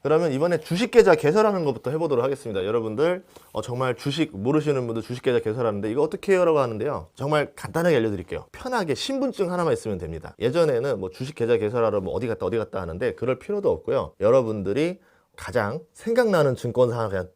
그러면 이번에 주식 계좌 개설하는 것부터 해보도록 하겠습니다. 여러분들 정말 주식 모르시는 분들 주식 계좌 개설하는데 이거 어떻게 해요? 라고 하는데요. 정말 간단하게 알려드릴게요. 편하게 신분증 하나만 있으면 됩니다. 예전에는 뭐 주식 계좌 개설하러 뭐 어디 갔다 하는데 그럴 필요도 없고요. 여러분들이 가장 생각나는 증권사 하나 그냥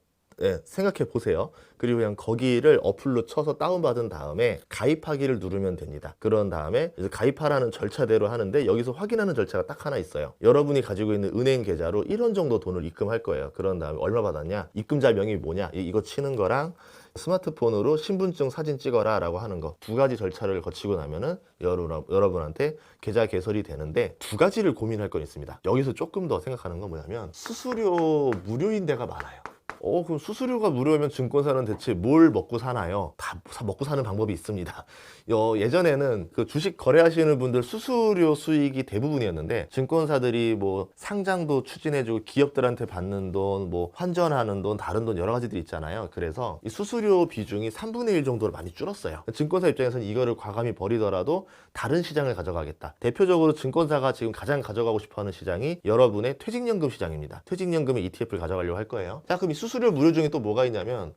생각해 보세요. 그리고 그냥 거기를 어플로 쳐서 다운받은 다음에 가입하기를 누르면 됩니다. 그런 다음에 이제 가입하라는 절차대로 하는데 여기서 확인하는 절차가 딱 하나 있어요. 여러분이 가지고 있는 은행 계좌로 1원 정도 돈을 입금할 거예요. 그런 다음에 얼마 받았냐? 입금자 명이 뭐냐? 이거 치는 거랑 스마트폰으로 신분증 사진 찍어라 라고 하는 거 두 가지 절차를 거치고 나면은 여러분한테 계좌 개설이 되는데 두 가지를 고민할 건 있습니다. 여기서 조금 더 생각하는 건 뭐냐면 수수료 무료인 데가 많아요. 그럼 수수료가 무료면 증권사는 대체 뭘 먹고 사나요? 다 먹고 사는 방법이 있습니다. 예전에는 그 주식 거래하시는 분들 수수료 수익이 대부분이었는데 증권사들이 뭐 상장도 추진해주고 기업들한테 받는 돈, 뭐 환전하는 돈, 다른 돈 여러 가지들이 있잖아요. 그래서 이 수수료 비중이 3분의 1 정도로 많이 줄었어요. 증권사 입장에서는 이거를 과감히 버리더라도 다른 시장을 가져가겠다. 대표적으로 증권사가 지금 가장 가져가고 싶어하는 시장이 여러분의 퇴직연금 시장입니다. 퇴직연금의 ETF를 가져가려고 할 거예요. 자, 그럼 이 수수료 무료 중에 또 뭐가 있냐면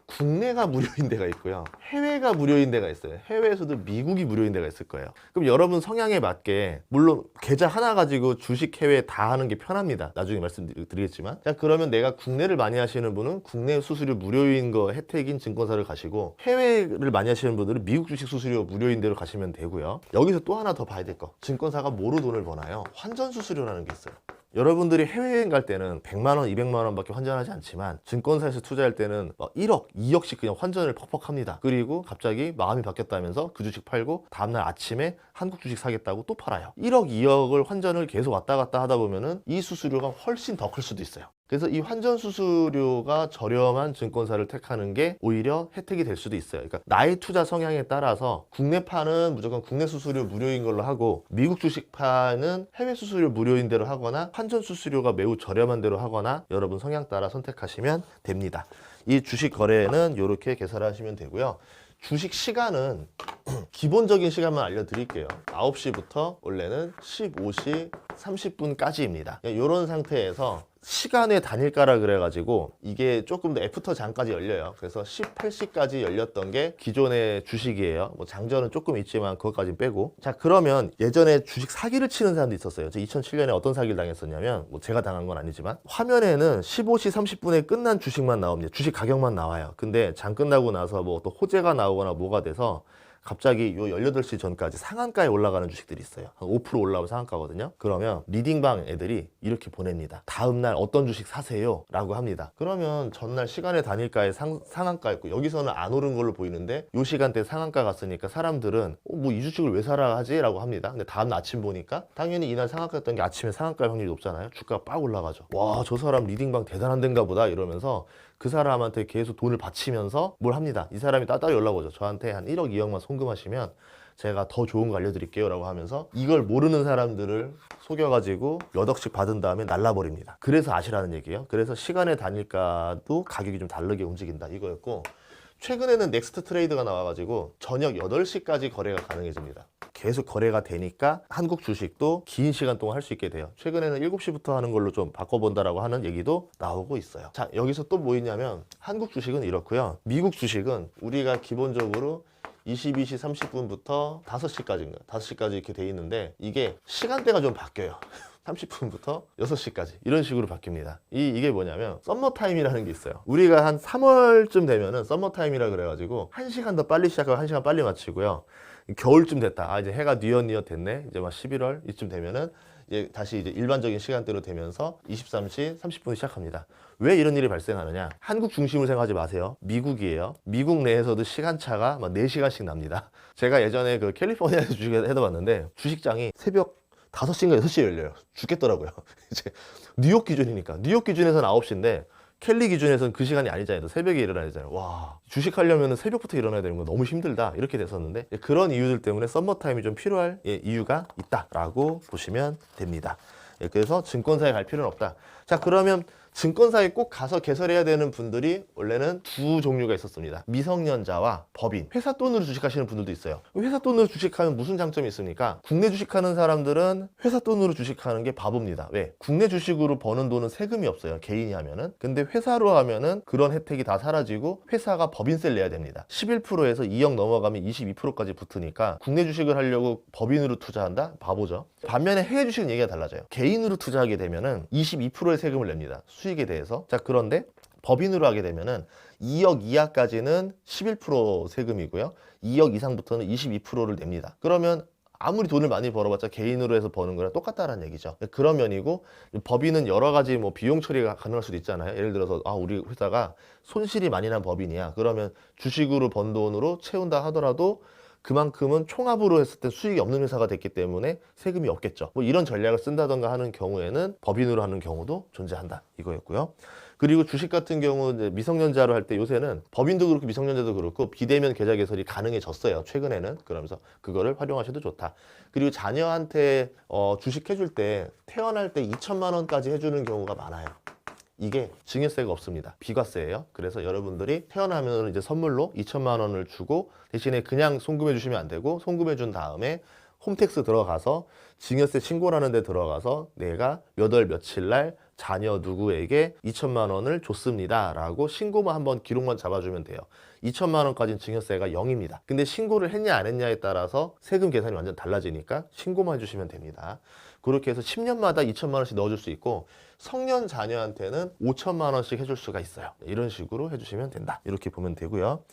국내가 무료인 데가 있고요. 해외가 무료인 데가 있어요. 해외에서도 미국이 무료인 데가 있을 거예요. 그럼 여러분 성향에 맞게 물론 계좌 하나 가지고 주식 해외 다 하는 게 편합니다. 나중에 말씀드리겠지만. 자, 그러면 내가 국내를 많이 하시는 분은 국내 수수료 무료인 거 혜택인 증권사를 가시고 해외를 많이 하시는 분들은 미국 주식 수수료 무료인 데로 가시면 되고요. 여기서 또 하나 더 봐야 될 거. 증권사가 뭐로 돈을 버나요? 환전 수수료라는 게 있어요. 여러분들이 해외여행 갈 때는 100만원, 200만원 밖에 환전하지 않지만 증권사에서 투자할 때는 1억, 2억씩 그냥 환전을 퍽퍽 합니다. 그리고 갑자기 마음이 바뀌었다면서 그 주식 팔고 다음날 아침에 한국 주식 사겠다고 또 팔아요. 1억, 2억을 환전을 계속 왔다 갔다 하다 보면은 이 수수료가 훨씬 더 클 수도 있어요. 그래서 이 환전 수수료가 저렴한 증권사를 택하는 게 오히려 혜택이 될 수도 있어요. 그러니까 나의 투자 성향에 따라서 국내파는 무조건 국내 수수료 무료인 걸로 하고 미국 주식파는 해외 수수료 무료인 대로 하거나 환전 수수료가 매우 저렴한 대로 하거나 여러분 성향 따라 선택하시면 됩니다. 이 주식 거래는 이렇게 개설하시면 되고요. 주식 시간은 기본적인 시간만 알려드릴게요. 9시부터 원래는 15시 30분까지입니다. 이런 상태에서 시간에 다닐까라 그래가지고 이게 조금 더 애프터 장까지 열려요. 그래서 18시까지 열렸던 게 기존의 주식이에요. 뭐 장전은 조금 있지만 그것까지 빼고. 자, 그러면 예전에 주식 사기를 치는 사람도 있었어요. 2007년에 어떤 사기를 당했었냐면 뭐 제가 당한 건 아니지만 화면에는 15시 30분에 끝난 주식만 나옵니다. 주식 가격만 나와요. 근데 장 끝나고 나서 뭐 또 호재가 나오거나 뭐가 돼서 갑자기 요 18시 전까지 상한가에 올라가는 주식들이 있어요. 한 5% 올라오면 상한가거든요. 그러면 리딩방 애들이 이렇게 보냅니다. 다음날 어떤 주식 사세요? 라고 합니다. 그러면 전날 시간에 단일가에 상한가였고 여기서는 안 오른 걸로 보이는데 요 시간대 상한가 갔으니까 사람들은 뭐 이 주식을 왜 사라 하지? 라고 합니다. 근데 다음날 아침 보니까 당연히 이날 상한가였던 게 아침에 상한가일 확률이 높잖아요. 주가가 빡 올라가죠. 와, 저 사람 리딩방 대단한 데인가 보다 이러면서 그 사람한테 계속 돈을 바치면서 뭘 합니다. 이 사람이 따따리 연락 오죠. 저한테 한 1억, 2억만 송금하시면 제가 더 좋은 거 알려드릴게요 라고 하면서 이걸 모르는 사람들을 속여가지고 몇 억씩 받은 다음에 날라버립니다. 그래서 아시라는 얘기예요. 그래서 시간의 단일가도 가격이 좀 다르게 움직인다 이거였고, 최근에는 넥스트 트레이드가 나와가지고 저녁 8시까지 거래가 가능해집니다. 계속 거래가 되니까 한국 주식도 긴 시간 동안 할 수 있게 돼요. 최근에는 7시부터 하는 걸로 좀 바꿔본다라고 하는 얘기도 나오고 있어요. 자, 여기서 또 뭐 있냐면 한국 주식은 이렇고요. 미국 주식은 우리가 기본적으로 22시 30분부터 5시까지인가 5시까지 이렇게 돼 있는데 이게 시간대가 좀 바뀌어요. 30분부터 6시까지 이런 식으로 바뀝니다. 이게 뭐냐면 썸머타임이라는 게 있어요. 우리가 한 3월쯤 되면은 썸머타임이라 그래가지고 1시간 더 빨리 시작하고 1시간 빨리 마치고요. 겨울쯤 됐다. 이제 해가 뉘엿뉘엿 됐네. 이제 막 11월 이쯤 되면은 다시 이제 일반적인 시간대로 되면서 23시 30분에 시작합니다. 왜 이런 일이 발생하느냐? 한국 중심을 생각하지 마세요. 미국이에요. 미국 내에서도 시간차가 막 4시간씩 납니다. 제가 예전에 그 캘리포니아에서 주식을 해봤는데 주식장이 새벽 5시인가 6시에 열려요. 죽겠더라고요. 이제 뉴욕 기준이니까. 뉴욕 기준에서는 9시인데 캘리 기준에서는 그 시간이 아니잖아요. 새벽에 일어나야 되잖아요. 와, 주식하려면 새벽부터 일어나야 되는 거 너무 힘들다 이렇게 됐었는데 그런 이유들 때문에 썸머타임이 좀 필요할 이유가 있다라고 보시면 됩니다. 그래서 증권사에 갈 필요는 없다. 자, 그러면 증권사에 꼭 가서 개설해야 되는 분들이 원래는 두 종류가 있었습니다. 미성년자와 법인. 회사 돈으로 주식하시는 분들도 있어요. 회사 돈으로 주식하면 무슨 장점이 있습니까? 국내 주식하는 사람들은 회사 돈으로 주식하는 게 바보입니다. 왜? 국내 주식으로 버는 돈은 세금이 없어요. 개인이 하면은. 근데 회사로 하면은 그런 혜택이 다 사라지고 회사가 법인세를 내야 됩니다. 11%에서 2억 넘어가면 22%까지 붙으니까 국내 주식을 하려고 법인으로 투자한다? 바보죠. 반면에 해외 주식은 얘기가 달라져요. 개인으로 투자하게 되면은 22%의 세금을 냅니다. 수익에 대해서. 자, 그런데 법인으로 하게 되면은 2억 이하까지는 11% 세금이고요. 2억 이상부터는 22%를 냅니다. 그러면 아무리 돈을 많이 벌어봤자 개인으로 해서 버는 거랑 똑같다라는 얘기죠. 그런 면이고, 법인은 여러 가지 뭐 비용 처리가 가능할 수도 있잖아요. 예를 들어서 우리 회사가 손실이 많이 난 법인이야. 그러면 주식으로 번 돈으로 채운다 하더라도 그만큼은 총합으로 했을 때 수익이 없는 회사가 됐기 때문에 세금이 없겠죠. 뭐 이런 전략을 쓴다던가 하는 경우에는 법인으로 하는 경우도 존재한다, 이거였고요. 그리고 주식 같은 경우 이제 미성년자로 할 때 요새는 법인도 그렇고 미성년자도 그렇고 비대면 계좌 개설이 가능해졌어요, 최근에는. 그러면서 그거를 활용하셔도 좋다. 그리고 자녀한테 주식 해줄 때 태어날 때 2천만 원까지 해주는 경우가 많아요. 이게 증여세가 없습니다. 비과세예요. 그래서 여러분들이 태어나면 이제 선물로 2천만 원을 주고 대신에 그냥 송금해 주시면 안 되고, 송금해 준 다음에 홈택스 들어가서 증여세 신고라는 데 들어가서 내가 몇 월 며칠 날 자녀 누구에게 2천만 원을 줬습니다 라고 신고만 한번 기록만 잡아주면 돼요. 2천만 원까지는 증여세가 0입니다. 근데 신고를 했냐 안 했냐에 따라서 세금 계산이 완전 달라지니까 신고만 해주시면 됩니다. 그렇게 해서 10년마다 2천만 원씩 넣어줄 수 있고, 성년 자녀한테는 5천만 원씩 해줄 수가 있어요. 이런 식으로 해주시면 된다, 이렇게 보면 되고요.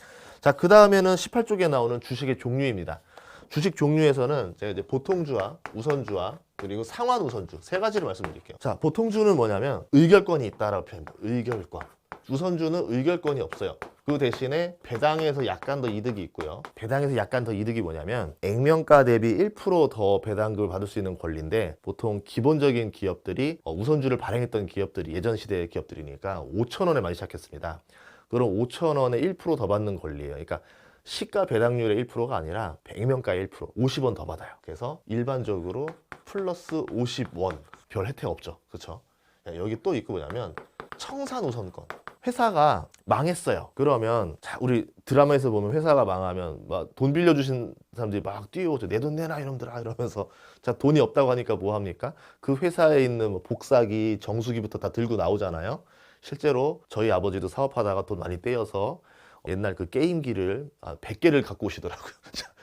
자, 그 다음에는 18쪽에 나오는 주식의 종류입니다. 주식 종류에서는 제가 이제 보통주와 우선주와 그리고 상환 우선주 세 가지를 말씀드릴게요. 자, 보통주는 뭐냐면 의결권이 있다라고 표현합니다. 의결권. 우선주는 의결권이 없어요. 그 대신에 배당에서 약간 더 이득이 있고요. 배당에서 약간 더 이득이 뭐냐면 액면가 대비 1% 더 배당금을 받을 수 있는 권리인데, 보통 기본적인 기업들이 우선주를 발행했던 기업들이 예전 시대의 기업들이니까 5천 원에 많이 시작했습니다. 그럼 5천 원에 1% 더 받는 권리예요. 그러니까 시가 배당률의 1%가 아니라 액면가의 1%, 50원 더 받아요. 그래서 일반적으로 플러스 50원, 별 혜택 없죠. 그렇죠? 여기 또 있고 뭐냐면 청산 우선권. 회사가 망했어요. 그러면 자, 우리 드라마에서 보면 회사가 망하면 막 돈 빌려주신 사람들이 막 뛰어오죠. 내 돈 내놔 이놈들아 이러면서. 자, 돈이 없다고 하니까 뭐 합니까? 그 회사에 있는 뭐 복사기, 정수기부터 다 들고 나오잖아요. 실제로 저희 아버지도 사업하다가 돈 많이 떼어서 옛날 그 게임기를 100개를 갖고 오시더라고요.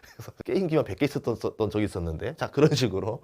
그래서 게임기만 100개 있었던 적이 있었는데, 자, 그런 식으로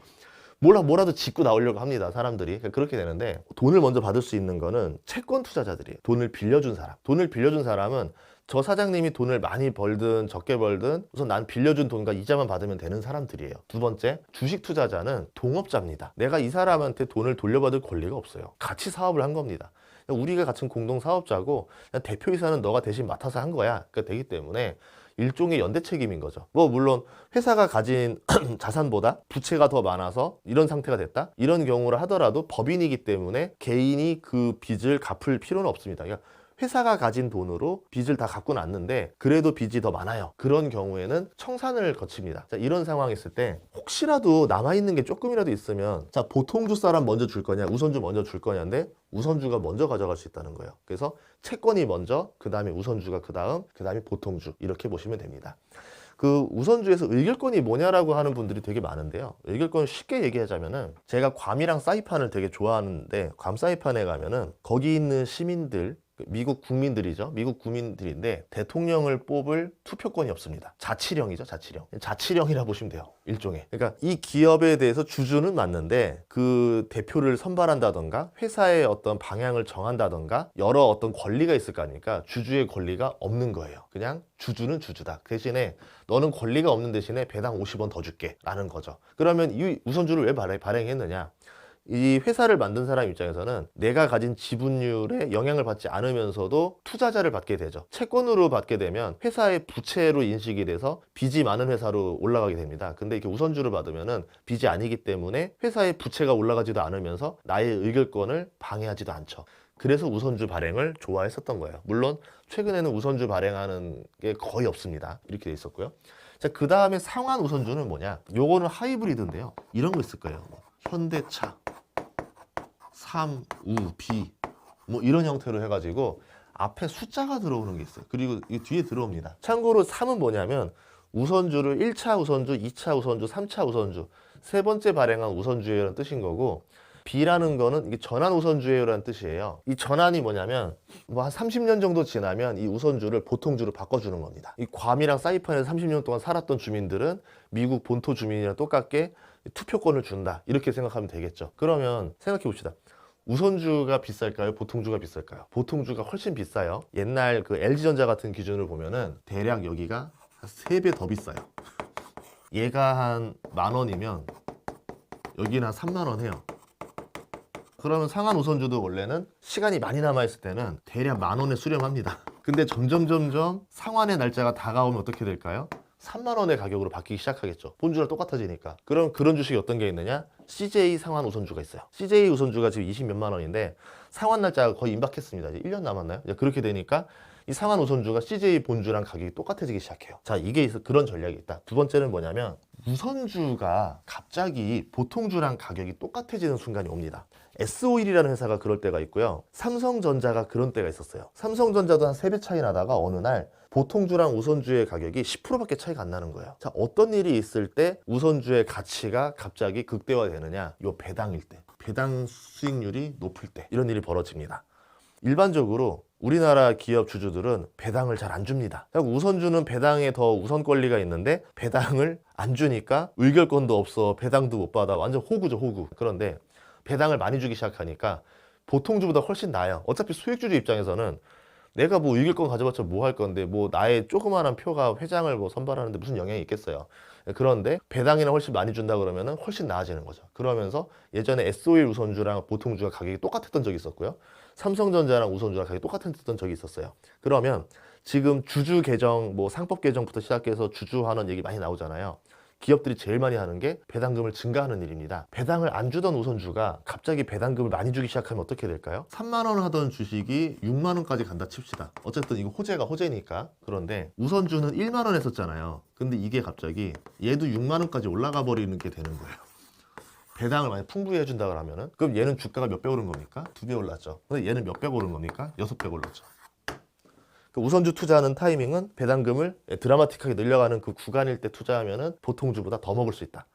뭐라도 짓고 나오려고 합니다, 사람들이. 그렇게 되는데, 돈을 먼저 받을 수 있는 거는 채권 투자자들이에요. 돈을 빌려준 사람. 돈을 빌려준 사람은 저 사장님이 돈을 많이 벌든 적게 벌든 우선 난 빌려준 돈과 이자만 받으면 되는 사람들이에요. 두 번째, 주식 투자자는 동업자입니다. 내가 이 사람한테 돈을 돌려받을 권리가 없어요. 같이 사업을 한 겁니다. 우리가 같은 공동 사업자고 대표이사는 너가 대신 맡아서 한 거야. 그러니까 되기 때문에 일종의 연대 책임인 거죠. 뭐 물론 회사가 가진 자산보다 부채가 더 많아서 이런 상태가 됐다, 이런 경우를 하더라도 법인이기 때문에 개인이 그 빚을 갚을 필요는 없습니다. 그러니까 회사가 가진 돈으로 빚을 다 갚고 났는데 그래도 빚이 더 많아요. 그런 경우에는 청산을 거칩니다. 자, 이런 상황이 있을 때 혹시라도 남아있는 게 조금이라도 있으면, 자, 보통주 사람 먼저 줄 거냐 우선주 먼저 줄 거냐인데 우선주가 먼저 가져갈 수 있다는 거예요. 그래서 채권이 먼저, 그 다음에 우선주가 그 다음에 보통주, 이렇게 보시면 됩니다. 그 우선주에서 의결권이 뭐냐라고 하는 분들이 되게 많은데요. 의결권을 쉽게 얘기하자면은, 제가 괌이랑 사이판을 되게 좋아하는데 괌 사이판에 가면은 거기 있는 시민들, 미국 국민들이죠. 미국 국민들인데 대통령을 뽑을 투표권이 없습니다. 자치령이죠, 자치령. 자치령이라 보시면 돼요, 일종의. 그러니까 이 기업에 대해서 주주는 맞는데 그 대표를 선발한다던가 회사의 어떤 방향을 정한다던가 여러 어떤 권리가 있을 거 아닙니까? 주주의 권리가 없는 거예요. 그냥 주주는 주주다. 대신에 너는 권리가 없는 대신에 배당 50원 더 줄게 라는 거죠. 그러면 이 우선주를 왜 발행했느냐? 이 회사를 만든 사람 입장에서는 내가 가진 지분율에 영향을 받지 않으면서도 투자자를 받게 되죠. 채권으로 받게 되면 회사의 부채로 인식이 돼서 빚이 많은 회사로 올라가게 됩니다. 근데 이렇게 우선주를 받으면은 빚이 아니기 때문에 회사의 부채가 올라가지도 않으면서 나의 의결권을 방해하지도 않죠. 그래서 우선주 발행을 좋아했었던 거예요. 물론 최근에는 우선주 발행하는 게 거의 없습니다. 이렇게 돼 있었고요. 자, 그 다음에 상환 우선주는 뭐냐? 요거는 하이브리드인데요. 이런 거 있을 거예요. 현대차, 3, 우, 비 뭐 이런 형태로 해가지고 앞에 숫자가 들어오는 게 있어요. 그리고 이 뒤에 들어옵니다. 참고로 3은 뭐냐면 우선주를 1차 우선주, 2차 우선주, 3차 우선주 세 번째 발행한 우선주예요라는 뜻인 거고, B라는 거는 이게 전환 우선주예요라는 뜻이에요. 이 전환이 뭐냐면 뭐 한 30년 정도 지나면 이 우선주를 보통주로 바꿔주는 겁니다. 이 괌이랑 사이판에서 30년 동안 살았던 주민들은 미국 본토 주민이랑 똑같게 투표권을 준다, 이렇게 생각하면 되겠죠. 그러면 생각해 봅시다. 우선주가 비쌀까요? 보통주가 비쌀까요? 보통주가 훨씬 비싸요. 옛날 그 LG전자 같은 기준으로 보면은 대략 여기가 한 3배 더 비싸요. 얘가 한 10,000원이면 여기는 한 30,000원 해요. 그러면 상한 우선주도 원래는 시간이 많이 남아있을 때는 대략 10,000원에 수렴합니다. 근데 점점 상환의 날짜가 다가오면 어떻게 될까요? 30,000원의 가격으로 바뀌기 시작하겠죠. 본주랑 똑같아지니까. 그럼 그런 주식이 어떤 게 있느냐? CJ 상환 우선주가 있어요. CJ 우선주가 지금 20 몇만 원인데 상환 날짜가 거의 임박했습니다. 이제 1년 남았나요? 이제 그렇게 되니까 이 상환 우선주가 CJ 본주랑 가격이 똑같아지기 시작해요. 자, 이게 그런 전략이 있다. 두 번째는 뭐냐면 우선주가 갑자기 보통주랑 가격이 똑같아지는 순간이 옵니다. S-오일이라는 회사가 그럴 때가 있고요. 삼성전자가 그런 때가 있었어요. 삼성전자도 한 3배 차이 나다가 어느 날 보통주랑 우선주의 가격이 10%밖에 차이가 안 나는 거예요. 자, 어떤 일이 있을 때 우선주의 가치가 갑자기 극대화되느냐? 요 배당일 때. 배당 수익률이 높을 때. 이런 일이 벌어집니다. 일반적으로 우리나라 기업 주주들은 배당을 잘 안 줍니다. 우선주는 배당에 더 우선 권리가 있는데 배당을 안 주니까 의결권도 없어, 배당도 못 받아. 완전 호구죠, 호구. 그런데 배당을 많이 주기 시작하니까 보통주보다 훨씬 나아요. 어차피 수익주주 입장에서는 내가 뭐 의결권 가져봤자 뭐 할 건데, 뭐 나의 조그마한 표가 회장을 뭐 선발하는데 무슨 영향이 있겠어요. 그런데 배당이나 훨씬 많이 준다 그러면은 훨씬 나아지는 거죠. 그러면서 예전에 S-오일 우선주랑 보통주가 가격이 똑같았던 적이 있었고요. 삼성전자랑 우선주랑 가격이 똑같았던 적이 있었어요. 그러면 지금 주주 개정, 뭐 상법 개정부터 시작해서 주주환원 얘기 많이 나오잖아요. 기업들이 제일 많이 하는 게 배당금을 증가하는 일입니다. 배당을 안 주던 우선주가 갑자기 배당금을 많이 주기 시작하면 어떻게 될까요? 3만 원 하던 주식이 6만 원까지 간다 칩시다. 어쨌든 이거 호재가 호재니까. 그런데 우선주는 1만 원 했었잖아요. 근데 이게 갑자기 얘도 6만 원까지 올라가 버리는 게 되는 거예요. 배당을 많이 풍부히 해준다 그러면은, 그럼 얘는 주가가 몇 배 오른 겁니까? 2배 올랐죠. 근데 얘는 몇 배 오른 겁니까? 6배 올랐죠. 우선주 투자하는 타이밍은 배당금을 드라마틱하게 늘려가는 그 구간일 때 투자하면은 보통주보다 더 먹을 수 있다.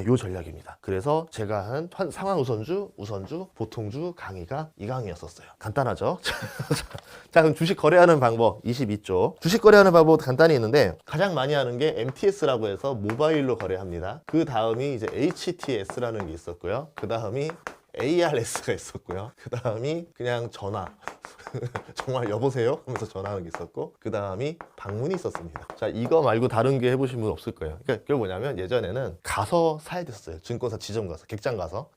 요 전략입니다. 그래서 제가 한 상한 우선주, 보통주 강의가 이 강의였었어요. 간단하죠? 자, 그럼 주식 거래하는 방법 22조. 주식 거래하는 방법 간단히 있는데 가장 많이 하는 게 MTS라고 해서 모바일로 거래합니다. 그 다음이 이제 HTS라는 게 있었고요. 그 다음이 ARS가 있었고요. 그 다음이 그냥 전화. 정말 여보세요? 하면서 전화하는 게 있었고, 그 다음이 방문이 있었습니다. 자, 이거 말고 다른 게 해보신 분 없을 거예요. 그러니까 그게 뭐냐면 예전에는 가서 사야 됐어요. 증권사 지점 가서,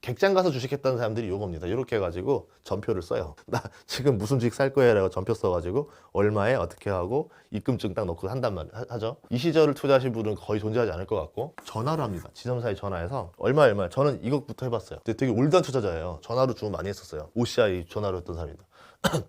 객장 가서 주식했다는 사람들이 요겁니다. 이렇게 해가지고 전표를 써요. 나 지금 무슨 주식 살 거예요? 라고 전표 써가지고 얼마에 어떻게 하고 입금증 딱 넣고 한단 말 하죠. 이 시절을 투자하신 분은 거의 존재하지 않을 것 같고, 전화로 합니다. 지점사에 전화해서 얼마 저는 이것부터 해봤어요. 근데 되게 올드한 투자자예요. 전화로 주문 많이 했었어요. OCI 전화로 했던 사람입니다.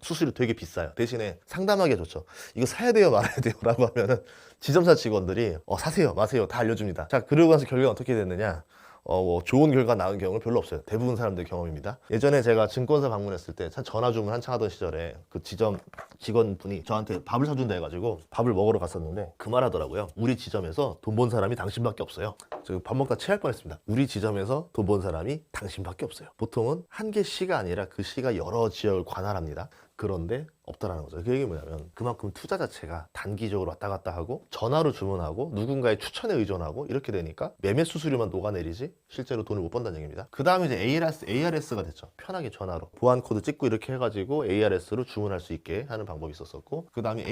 수수료 되게 비싸요. 대신에 상담하기 좋죠. 이거 사야 돼요, 말아야 돼요? 라고 하면은 지점사 직원들이 사세요, 마세요 다 알려줍니다. 자, 그러고 나서 결과가 어떻게 됐느냐? 뭐 좋은 결과 나온 경우는 별로 없어요. 대부분 사람들 경험입니다. 예전에 제가 증권사 방문했을 때 전화 주문 한창 하던 시절에 그 지점 직원분이 저한테 밥을 사준다 해가지고 밥을 먹으러 갔었는데 그 말 하더라고요. 우리 지점에서 돈 번 사람이 당신밖에 없어요. 저 밥 먹다 체할 뻔했습니다. 우리 지점에서 돈 번 사람이 당신밖에 없어요. 보통은 한 개 시가 아니라 그 시가 여러 지역을 관할합니다. 그런데 없다라는 거죠. 그 얘기 뭐냐면 그만큼 투자 자체가 단기적으로 왔다 갔다 하고 전화로 주문하고 누군가의 추천에 의존하고 이렇게 되니까 매매 수수료만 녹아내리지 실제로 돈을 못 번다는 얘기입니다. 그 다음에 이제 ARS가 됐죠. 편하게 전화로 보안 코드 찍고 이렇게 해가지고 ARS로 주문할 수 있게 하는 방법이 있었었고, 그 다음에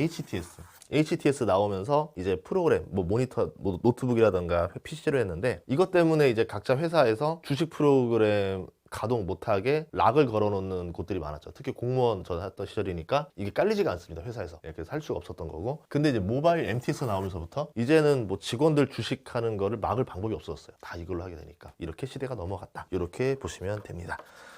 HTS 나오면서 이제 프로그램 뭐 모니터 뭐 노트북이라던가 PC로 했는데, 이것 때문에 이제 각자 회사에서 주식 프로그램 가동 못하게 락을 걸어놓는 곳들이 많았죠. 특히 공무원 저 했던 시절이니까 이게 깔리지가 않습니다, 회사에서. 그래서 할 수가 없었던 거고. 근데 이제 모바일 MTS 나오면서부터 이제는 뭐 직원들 주식하는 거를 막을 방법이 없었어요. 다 이걸로 하게 되니까. 이렇게 시대가 넘어갔다, 이렇게 보시면 됩니다.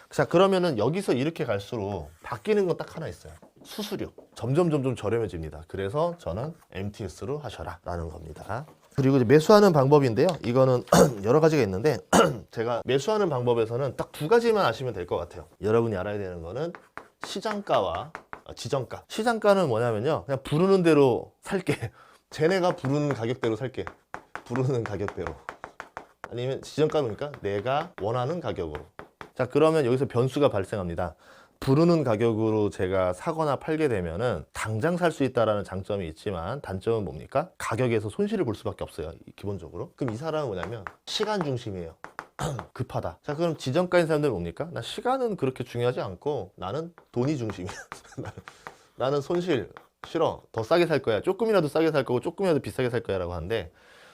자, 그러면은 여기서 이렇게 갈수록 바뀌는 건 딱 하나 있어요. 수수료. 점점 저렴해집니다. 그래서 저는 MTS로 하셔라 라는 겁니다. 그리고 이제 매수하는 방법인데요. 이거는 여러 가지가 있는데 제가 매수하는 방법에서는 딱 두 가지만 아시면 될 것 같아요. 여러분이 알아야 되는 거는 시장가와 지정가. 시장가는 뭐냐면요, 그냥 부르는 대로 살게. 쟤네가 부르는 가격대로 살게. 부르는 가격대로. 아니면 지정가니까 내가 원하는 가격으로. 자, 그러면 여기서 변수가 발생합니다. 부르는 가격으로 제가 사거나 팔게 되면은 당장 살 수 있다라는 장점이 있지만 단점은 뭡니까? 가격에서 손실을 볼 수밖에 없어요, 기본적으로. 그럼 이 사람은 뭐냐면 시간 중심이에요. 급하다. 자, 그럼 지정가인 사람들은 뭡니까? 나 시간은 그렇게 중요하지 않고 나는 돈이 중심이야. 나는 손실 싫어. 더 싸게 살 거야. 조금이라도 싸게 살 거고 조금이라도 비싸게 살 거야 라고 하는데,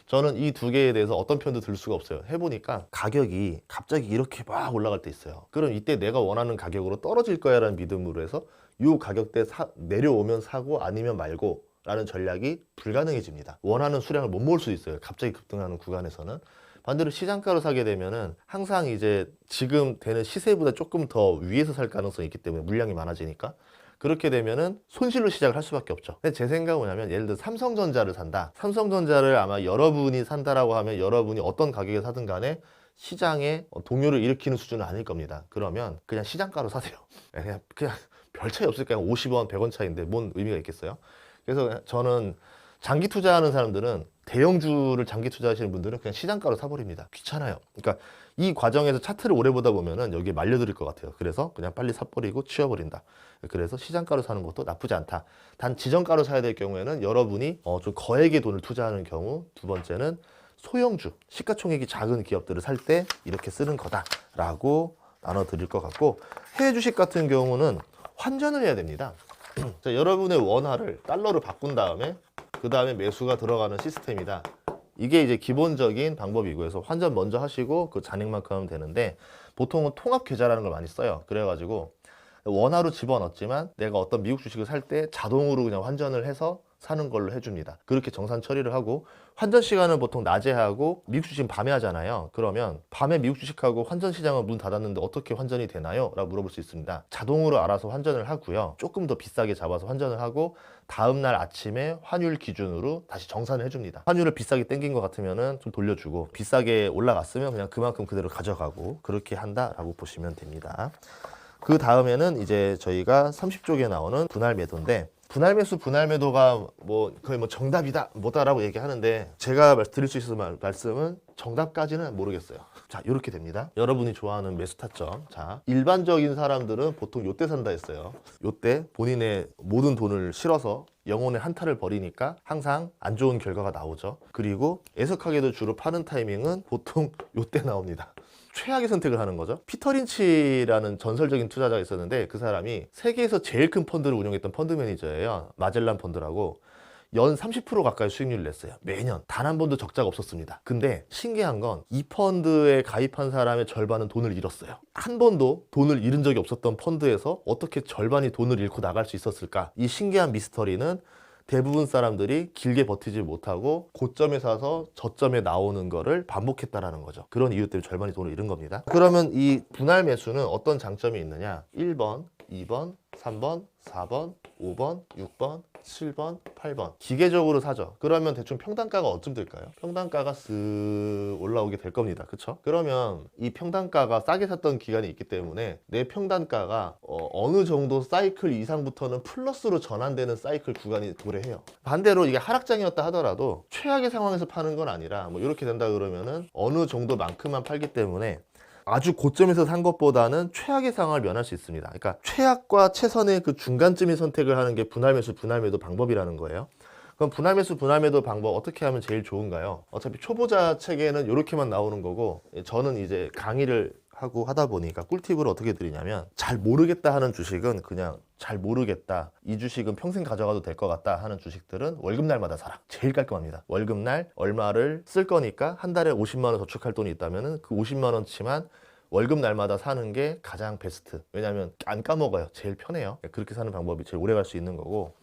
저는 이 두 개에 대해서 어떤 편도 들 수가 없어요. 해보니까 가격이 갑자기 이렇게 막 올라갈 때 있어요. 그럼 이때 내가 원하는 가격으로 떨어질 거야 라는 믿음으로 해서 이 가격대 내려오면 사고 아니면 말고 라는 전략이 불가능해집니다. 원하는 수량을 못 모을 수 있어요, 갑자기 급등하는 구간에서는. 반대로 시장가로 사게 되면은 항상 이제 지금 되는 시세보다 조금 더 위에서 살 가능성이 있기 때문에, 물량이 많아지니까. 그렇게 되면은 손실로 시작을 할 수밖에 없죠. 근데 제 생각은 뭐냐면, 예를 들어 삼성전자를 산다. 삼성전자를 아마 여러분이 산다라고 하면 여러분이 어떤 가격에 사든 간에 시장에 동요를 일으키는 수준은 아닐 겁니다. 그러면 그냥 시장가로 사세요. 그냥 별 차이 없을 거예요. 50원, 100원 차이인데 뭔 의미가 있겠어요? 그래서 저는 장기 투자하는 사람들은, 대형주를 장기 투자하시는 분들은 그냥 시장가로 사버립니다. 귀찮아요. 그러니까 이 과정에서 차트를 오래 보다 보면은 여기에 말려들일 것 같아요. 그래서 그냥 빨리 사버리고 치워버린다. 그래서 시장가로 사는 것도 나쁘지 않다. 단 지정가로 사야 될 경우에는 여러분이 좀 거액의 돈을 투자하는 경우, 두 번째는 소형주, 시가총액이 작은 기업들을 살 때 이렇게 쓰는 거다라고 나눠드릴 것 같고, 해외 주식 같은 경우는 환전을 해야 됩니다. 자, 여러분의 원화를 달러로 바꾼 다음에 그 다음에 매수가 들어가는 시스템이다. 이게 이제 기본적인 방법이고, 그래서 환전 먼저 하시고 그 잔액만큼 하면 되는데, 보통은 통합 계좌라는 걸 많이 써요. 그래가지고 원화로 집어넣었지만 내가 어떤 미국 주식을 살 때 자동으로 그냥 환전을 해서 사는 걸로 해줍니다. 그렇게 정산 처리를 하고, 환전 시간은 보통 낮에 하고 미국 주식은 밤에 하잖아요. 그러면 밤에 미국 주식하고 환전 시장은 문 닫았는데 어떻게 환전이 되나요? 라고 물어볼 수 있습니다. 자동으로 알아서 환전을 하고요. 조금 더 비싸게 잡아서 환전을 하고 다음날 아침에 환율 기준으로 다시 정산을 해줍니다. 환율을 비싸게 땡긴 것 같으면 좀 돌려주고, 비싸게 올라갔으면 그냥 그만큼 그대로 가져가고, 그렇게 한다라고 보시면 됩니다. 그 다음에는 이제 저희가 30쪽에 나오는 분할 매도인데, 분할 매수, 분할 매도가 뭐 거의 뭐 정답이다 뭐다라고 얘기하는데, 제가 드릴 수 있어서 말씀은 정답까지는 모르겠어요. 자, 이렇게 됩니다. 여러분이 좋아하는 매수 타점. 자, 일반적인 사람들은 보통 요때 산다 했어요. 요때 본인의 모든 돈을 실어서 영혼의 한타를 벌이니까 항상 안 좋은 결과가 나오죠. 그리고 애석하게도 주로 파는 타이밍은 보통 요때 나옵니다. 최악의 선택을 하는 거죠. 피터 린치라는 전설적인 투자자가 있었는데, 그 사람이 세계에서 제일 큰 펀드를 운영했던 펀드 매니저예요. 마젤란 펀드라고. 연 30% 가까이 수익률을 냈어요. 매년. 단 한 번도 적자가 없었습니다. 근데 신기한 건 이 펀드에 가입한 사람의 절반은 돈을 잃었어요. 한 번도 돈을 잃은 적이 없었던 펀드에서 어떻게 절반이 돈을 잃고 나갈 수 있었을까? 이 신기한 미스터리는 대부분 사람들이 길게 버티지 못하고 고점에 사서 저점에 나오는 거를 반복했다라는 거죠. 그런 이유 때문에 절반이 돈을 잃은 겁니다. 그러면 이 분할 매수는 어떤 장점이 있느냐? 1번, 2번, 3번, 4번, 5번, 6번, 7번, 8번 기계적으로 사죠. 그러면 대충 평단가가 어쯤 될까요? 평단가가 쓱 올라오게 될 겁니다. 그쵸? 그러면 이 평단가가 싸게 샀던 기간이 있기 때문에 내 평단가가 어느 정도 사이클 이상부터는 플러스로 전환되는 사이클 구간이 도래해요. 반대로 이게 하락장이었다 하더라도 최악의 상황에서 파는 건 아니라 뭐 이렇게 된다 그러면은 어느 정도만큼만 팔기 때문에 아주 고점에서 산 것보다는 최악의 상황을 면할 수 있습니다. 그러니까 최악과 최선의 그 중간쯤의 선택을 하는 게 분할 매수, 분할 매도 방법이라는 거예요. 그럼 분할 매수, 분할 매도 방법 어떻게 하면 제일 좋은가요? 어차피 초보자 책에는 이렇게만 나오는 거고, 저는 이제 강의를 하고 하다 보니까 꿀팁을 어떻게 드리냐면, 잘 모르겠다 하는 주식은 그냥 잘 모르겠다, 이 주식은 평생 가져가도 될 것 같다 하는 주식들은 월급날마다 사라. 제일 깔끔합니다. 월급날 얼마를 쓸 거니까 한 달에 50만 원 저축할 돈이 있다면 그 50만 원치만 월급날마다 사는 게 가장 베스트. 왜냐하면 안 까먹어요. 제일 편해요. 그렇게 사는 방법이 제일 오래 갈 수 있는 거고,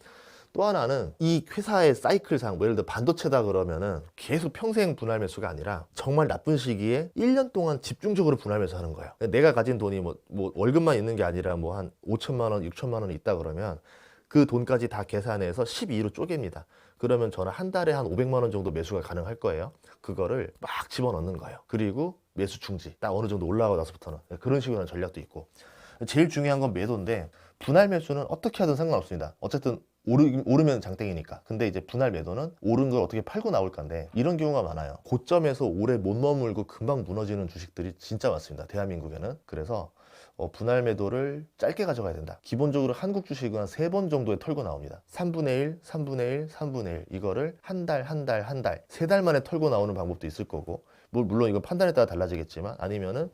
또 하나는 이 회사의 사이클상, 뭐 예를 들어 반도체다 그러면은 계속 평생 분할 매수가 아니라 정말 나쁜 시기에 1년 동안 집중적으로 분할 매수하는 거예요. 내가 가진 돈이 뭐 월급만 있는 게 아니라 뭐 한 5천만 원, 6천만 원이 있다 그러면 그 돈까지 다 계산해서 12로 쪼갭니다. 그러면 저는 한 달에 한 500만 원 정도 매수가 가능할 거예요. 그거를 막 집어넣는 거예요. 그리고 매수 중지 딱 어느 정도 올라가고 나서부터는 그런 식으로 하는 전략도 있고, 제일 중요한 건 매도인데 분할 매수는 어떻게 하든 상관없습니다. 어쨌든 오르면 장땡이니까. 근데 이제 분할 매도는 오른 걸 어떻게 팔고 나올 건데, 이런 경우가 많아요. 고점에서 오래 못 머물고 금방 무너지는 주식들이 진짜 많습니다, 대한민국에는. 그래서 분할 매도를 짧게 가져가야 된다. 기본적으로 한국 주식은 한 3번 정도에 털고 나옵니다. 3분의 1, 3분의 1, 3분의 1. 이거를 한 달, 3달 만에 털고 나오는 방법도 있을 거고, 물론 이건 판단에 따라 달라지겠지만, 아니면은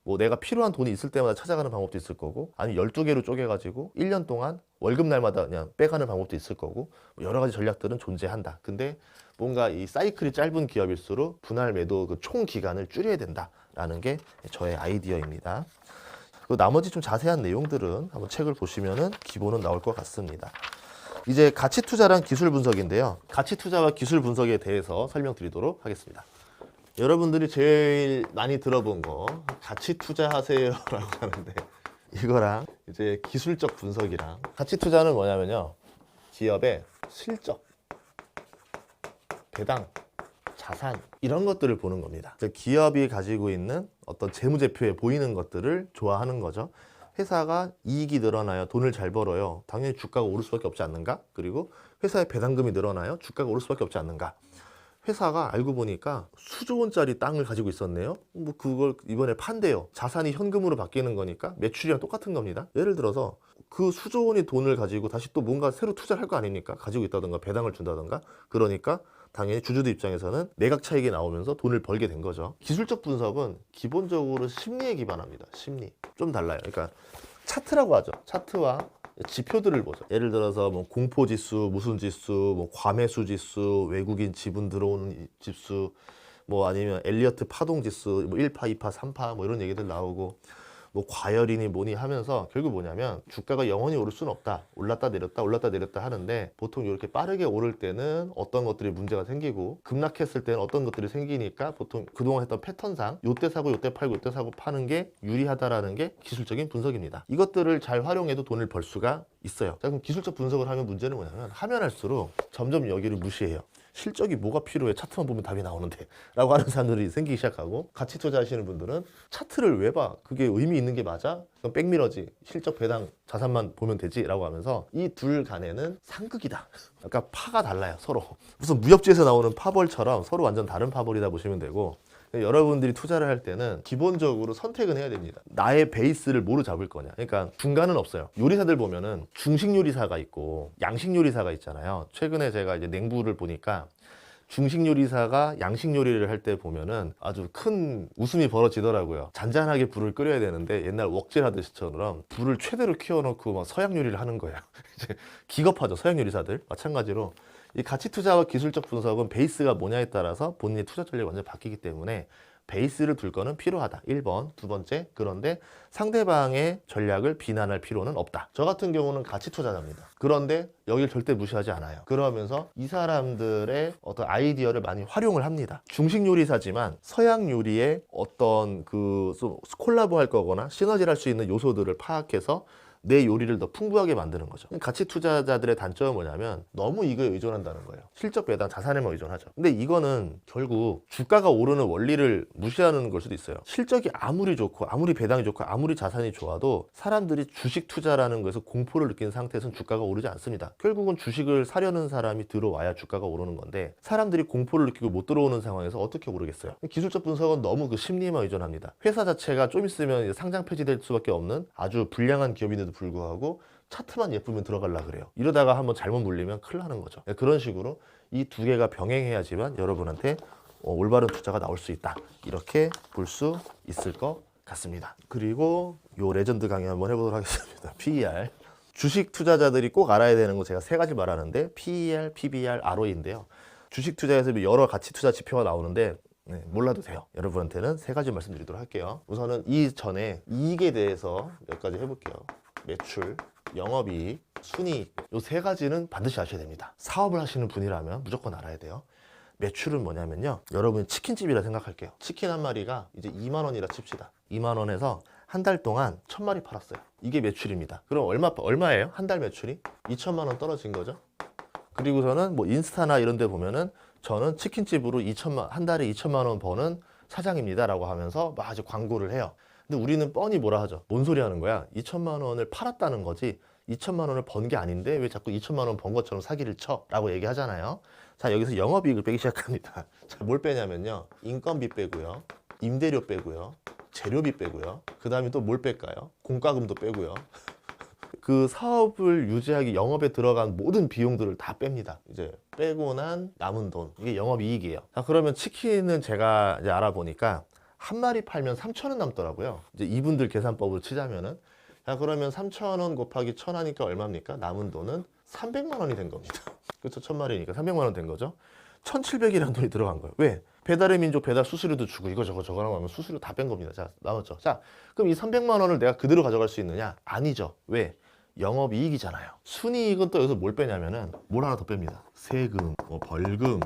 뭐 내가 필요한 돈이 있을 때마다 찾아가는 방법도 있을 거고, 아니면 12개로 쪼개가지고 1년 동안 월급 날마다 그냥 빼가는 방법도 있을 거고, 여러 가지 전략들은 존재한다. 근데 뭔가 이 사이클이 짧은 기업일수록 분할 매도 그 총 기간을 줄여야 된다라는 게 저의 아이디어입니다. 그 나머지 좀 자세한 내용들은 한번 책을 보시면은 기본은 나올 것 같습니다. 이제 가치 투자란 기술 분석인데요. 가치 투자와 기술 분석에 대해서 설명드리도록 하겠습니다. 여러분들이 제일 많이 들어본 거 가치 투자하세요라고 하는데, 이거랑 이제 기술적 분석이랑, 가치 투자는 뭐냐면요, 기업의 실적, 배당, 자산, 이런 것들을 보는 겁니다. 기업이 가지고 있는 어떤 재무제표에 보이는 것들을 좋아하는 거죠. 회사가 이익이 늘어나요, 돈을 잘 벌어요, 당연히 주가가 오를 수밖에 없지 않는가? 그리고 회사의 배당금이 늘어나요, 주가가 오를 수밖에 없지 않는가? 회사가 알고 보니까 수조 원짜리 땅을 가지고 있었네요. 뭐 그걸 이번에 판대요. 자산이 현금으로 바뀌는 거니까 매출이랑 똑같은 겁니다. 예를 들어서 그 수조 원의 돈을 가지고 다시 또 뭔가 새로 투자를 할 거 아닙니까? 가지고 있다던가 배당을 준다던가. 그러니까 당연히 주주들 입장에서는 매각 차익이 나오면서 돈을 벌게 된 거죠. 기술적 분석은 기본적으로 심리에 기반합니다. 심리. 좀 달라요. 그러니까 차트라고 하죠. 차트와 지표들을 보죠. 예를 들어서 뭐 공포지수, 무슨 지수, 뭐 과매수 지수, 외국인 지분 들어오는 지수, 뭐 아니면 엘리어트 파동 지수, 뭐 1파, 2파, 3파 뭐 이런 얘기들 나오고, 뭐 과열이니 뭐니 하면서 결국 뭐냐면 주가가 영원히 오를 수는 없다. 올랐다 내렸다 올랐다 내렸다 하는데, 보통 이렇게 빠르게 오를 때는 어떤 것들이 문제가 생기고, 급락했을 때는 어떤 것들이 생기니까 보통 그동안 했던 패턴상 요때 사고 요때 팔고 요때 사고 파는 게 유리하다라는 게 기술적인 분석입니다. 이것들을 잘 활용해도 돈을 벌 수가 있어요. 자, 그럼 기술적 분석을 하면 문제는 뭐냐면, 하면 할수록 점점 여기를 무시해요. 실적이 뭐가 필요해, 차트만 보면 답이 나오는데 라고 하는 사람들이 생기기 시작하고, 가치 투자하시는 분들은 차트를 왜 봐? 그게 의미 있는 게 맞아? 그럼 백미러지, 실적, 배당, 자산만 보면 되지 라고 하면서 이 둘 간에는 상극이다. 그러니까 파가 달라요, 서로. 무슨 무협지에서 나오는 파벌처럼 서로 완전 다른 파벌이다 보시면 되고, 여러분들이 투자를 할 때는 기본적으로 선택은 해야 됩니다. 나의 베이스를 뭐로 잡을 거냐. 그러니까 중간은 없어요. 요리사들 보면은 중식 요리사가 있고 양식 요리사가 있잖아요. 최근에 제가 이제 냉부를 보니까 중식 요리사가 양식 요리를 할 때 보면은 아주 큰 웃음이 벌어지더라고요. 잔잔하게 불을 끓여야 되는데 옛날 웍질 하듯이처럼 불을 최대로 키워놓고 막 서양 요리를 하는 거예요. 이제 기겁하죠, 서양 요리사들. 마찬가지로 이 가치 투자와 기술적 분석은 베이스가 뭐냐에 따라서 본인의 투자 전략이 완전 바뀌기 때문에 베이스를 둘 거는 필요하다. 1번. 두 번째, 그런데 상대방의 전략을 비난할 필요는 없다. 저 같은 경우는 가치 투자자입니다. 그런데 여길 절대 무시하지 않아요. 그러면서 이 사람들의 어떤 아이디어를 많이 활용을 합니다. 중식 요리사지만 서양 요리에 어떤 그 콜라보 할 거거나 시너지를 할 수 있는 요소들을 파악해서 내 요리를 더 풍부하게 만드는 거죠. 가치 투자자들의 단점은 뭐냐면 너무 이거에 의존한다는 거예요. 실적, 배당, 자산에만 의존하죠. 근데 이거는 결국 주가가 오르는 원리를 무시하는 걸 수도 있어요. 실적이 아무리 좋고 아무리 배당이 좋고 아무리 자산이 좋아도 사람들이 주식 투자라는 것에서 공포를 느낀 상태에서는 주가가 오르지 않습니다. 결국은 주식을 사려는 사람이 들어와야 주가가 오르는 건데, 사람들이 공포를 느끼고 못 들어오는 상황에서 어떻게 오르겠어요? 기술적 분석은 너무 그 심리에만 의존합니다. 회사 자체가 좀 있으면 상장 폐지될 수밖에 없는 아주 불량한 기업인데도 불구하고 차트만 예쁘면 들어가려 그래요. 이러다가 한번 잘못 물리면 큰일 나는 거죠. 그런 식으로 이 두 개가 병행해야지만 여러분한테 올바른 투자가 나올 수 있다. 이렇게 볼 수 있을 것 같습니다. 그리고 요 레전드 강의 한번 해보도록 하겠습니다. PER. 주식 투자자들이 꼭 알아야 되는 거 제가 3가지 말하는데, PER, PBR, ROE인데요. 주식 투자에서 여러 가치 투자 지표가 나오는데 몰라도 돼요. 여러분한테는 3가지 말씀드리도록 할게요. 우선은 이전에 이익에 대해서 몇 가지 해볼게요. 매출, 영업이익, 순이익, 요 3가지는 반드시 아셔야 됩니다. 사업을 하시는 분이라면 무조건 알아야 돼요. 매출은 뭐냐면요, 여러분이 치킨집이라 생각할게요. 치킨 한 마리가 이제 2만 원이라 칩시다. 2만 원에서 한 달 동안 1000마리 팔았어요. 이게 매출입니다. 그럼 얼마예요? 한 달 매출이? 2천만 원 떨어진 거죠. 그리고서는 뭐 인스타나 이런 데 보면은 저는 치킨집으로 한 달에 2천만 원 버는 사장입니다 라고 하면서 막 아주 광고를 해요. 근데 우리는 뻔히 뭐라 하죠? 뭔 소리 하는 거야? 2천만 원을 팔았다는 거지 2천만 원을 번 게 아닌데 왜 자꾸 2천만 원 번 것처럼 사기를 쳐? 라고 얘기하잖아요. 자, 여기서 영업이익을 빼기 시작합니다. 자, 뭘 빼냐면요. 인건비 빼고요. 임대료 빼고요. 재료비 빼고요. 그 다음에 또 뭘 뺄까요? 공과금도 빼고요. 그 사업을 유지하기 영업에 들어간 모든 비용들을 다 뺍니다. 이제 빼고 난 남은 돈, 이게 영업이익이에요. 자, 그러면 치킨은 제가 이제 알아보니까 한 마리 팔면 3,000원 남더라고요. 이제 이분들 계산법으로 치자면은. 자, 그러면 3,000원 곱하기 1,000 하니까 얼마입니까? 남은 돈은 300만 원이 된 겁니다. 그렇죠? 1,000마리니까 300만 원 된 거죠. 1,700이라는 돈이 들어간 거예요. 왜? 배달의 민족 배달 수수료도 주고 이거 저거라고 하면 수수료 다 뺀 겁니다. 자, 나왔죠. 자, 그럼 이 300만 원을 내가 그대로 가져갈 수 있느냐? 아니죠. 왜? 영업이익이잖아요. 순이익은 또 여기서 뭘 빼냐면은 뭘 하나 더 뺍니다. 세금, 뭐 벌금,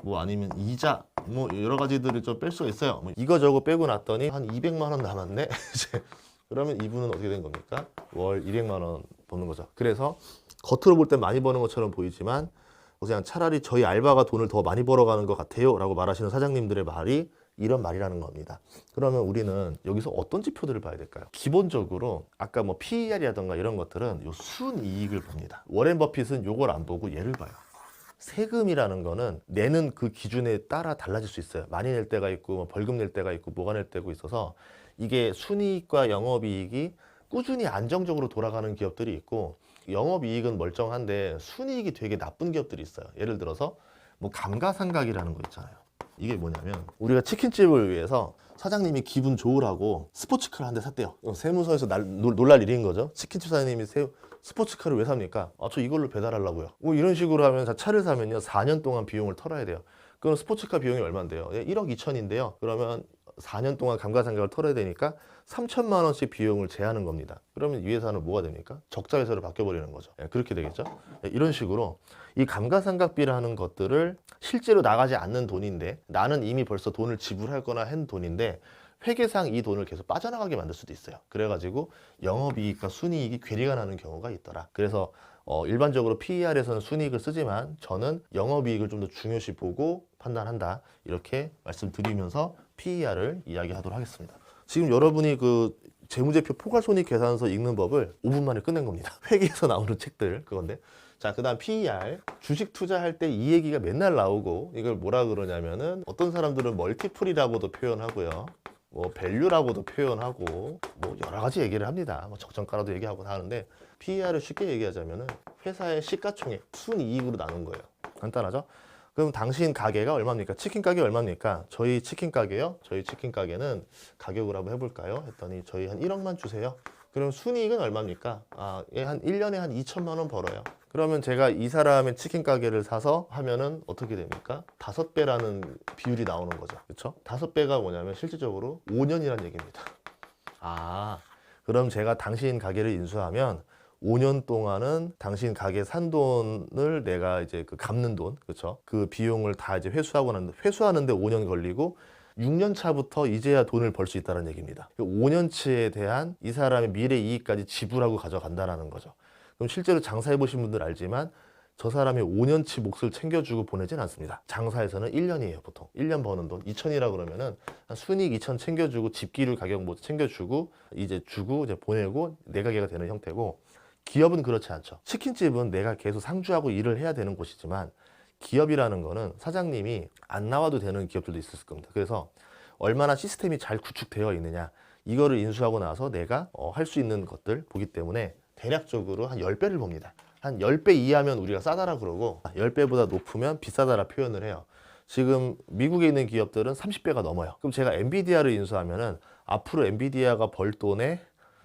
뭐 아니면 이자, 뭐 여러 가지들을 좀 뺄 수가 있어요. 뭐 이거 저거 빼고 났더니 한 200만 원 남았네. 이제 그러면 이분은 어떻게 된 겁니까? 월 200만 원 버는 거죠. 그래서 겉으로 볼 땐 많이 버는 것처럼 보이지만 그냥 차라리 저희 알바가 돈을 더 많이 벌어가는 것 같아요 라고 말하시는 사장님들의 말이 이런 말이라는 겁니다. 그러면 우리는 여기서 어떤 지표들을 봐야 될까요? 기본적으로 아까 뭐 PER이라던가 이런 것들은 요 순이익을 봅니다. 워렌 버핏은 요걸 안 보고 얘를 봐요. 세금이라는 거는 내는 그 기준에 따라 달라질 수 있어요. 많이 낼 때가 있고 뭐 벌금 낼 때가 있고 뭐가 낼 때가 있어서 이게 순이익과 영업이익이 꾸준히 안정적으로 돌아가는 기업들이 있고 영업이익은 멀쩡한데 순이익이 되게 나쁜 기업들이 있어요. 예를 들어서 뭐 감가상각이라는 거 있잖아요. 이게 뭐냐면 우리가 치킨집을 위해서 사장님이 기분 좋으라고 스포츠카를 한 대 샀대요. 세무서에서 놀랄 일인 거죠. 치킨집 사장님이 스포츠카를 왜 삽니까? 아, 저 이걸로 배달하려고요. 뭐 이런 식으로 하면 차를 사면요 4년 동안 비용을 털어야 돼요. 그럼 스포츠카 비용이 얼마인데요? 1억 2천인데요. 그러면 4년 동안 감가상각을 털어야 되니까 3천만 원씩 비용을 제하는 겁니다. 그러면 이 회사는 뭐가 됩니까? 적자 회사로 바뀌어버리는 거죠. 그렇게 되겠죠. 이런 식으로 이 감가상각비라는 것들을 실제로 나가지 않는 돈인데 나는 이미 벌써 돈을 지불할 거나 한 돈인데 회계상 이 돈을 계속 빠져나가게 만들 수도 있어요. 그래가지고 영업이익과 순이익이 괴리가 나는 경우가 있더라. 그래서 일반적으로 PER에서는 순이익을 쓰지만 저는 영업이익을 좀 더 중요시 보고 판단한다. 이렇게 말씀드리면서 PER을 이야기하도록 하겠습니다. 지금 여러분이 그 재무제표 포괄손익계산서 읽는 법을 5분 만에 끝낸 겁니다. 회계에서 나오는 책들 그건데. 자, 그 다음 PER. 주식 투자할 때 이 얘기가 맨날 나오고 이걸 뭐라 그러냐면은 어떤 사람들은 멀티플이라고도 표현하고요. 뭐 밸류라고도 표현하고 뭐 여러 가지 얘기를 합니다. 뭐 적정가라도 얘기하고 다 하는데 PER을 쉽게 얘기하자면은 회사의 시가총액 순이익으로 나눈 거예요. 간단하죠? 그럼 당신 가게가 얼마입니까? 치킨 가게 얼마입니까? 저희 치킨 가게요? 저희 치킨 가게는 가격을 한번 해볼까요? 했더니 저희 한 1억만 주세요. 그럼 순이익은 얼마입니까? 아, 한 1년에 한 2천만 원 벌어요. 그러면 제가 이 사람의 치킨 가게를 사서 하면은 어떻게 됩니까? 5배라는 비율이 나오는 거죠. 그렇죠? 5배가 뭐냐면 실질적으로 5년이라는 얘기입니다. 아, 그럼 제가 당신 가게를 인수하면 5년 동안은 당신 가게 산 돈을 내가 이제 그 갚는 돈, 그렇죠? 그 비용을 다 이제 회수하는데 5년 걸리고 6년 차부터 이제야 돈을 벌 수 있다는 얘기입니다. 5년치에 대한 이 사람의 미래 이익까지 지불하고 가져간다는 거죠. 그럼 실제로 장사해 보신 분들 알지만 저 사람이 5년치 몫을 챙겨주고 보내진 않습니다. 장사에서는 1년이에요, 보통. 1년 버는 돈. 2천이라 그러면은 순이익 2천 챙겨주고 집기를 가격 뭐 챙겨주고 이제 주고 이제 보내고 내 가게가 되는 형태고 기업은 그렇지 않죠. 치킨집은 내가 계속 상주하고 일을 해야 되는 곳이지만 기업이라는 거는 사장님이 안 나와도 되는 기업들도 있을 겁니다. 그래서 얼마나 시스템이 잘 구축되어 있느냐 이거를 인수하고 나서 내가 할 수 있는 것들 보기 때문에 대략적으로 한 10배를 봅니다. 한 10배 이하면 우리가 싸다라 그러고 10배보다 높으면 비싸다라 표현을 해요. 지금 미국에 있는 기업들은 30배가 넘어요. 그럼 제가 엔비디아를 인수하면은 앞으로 엔비디아가 벌 돈의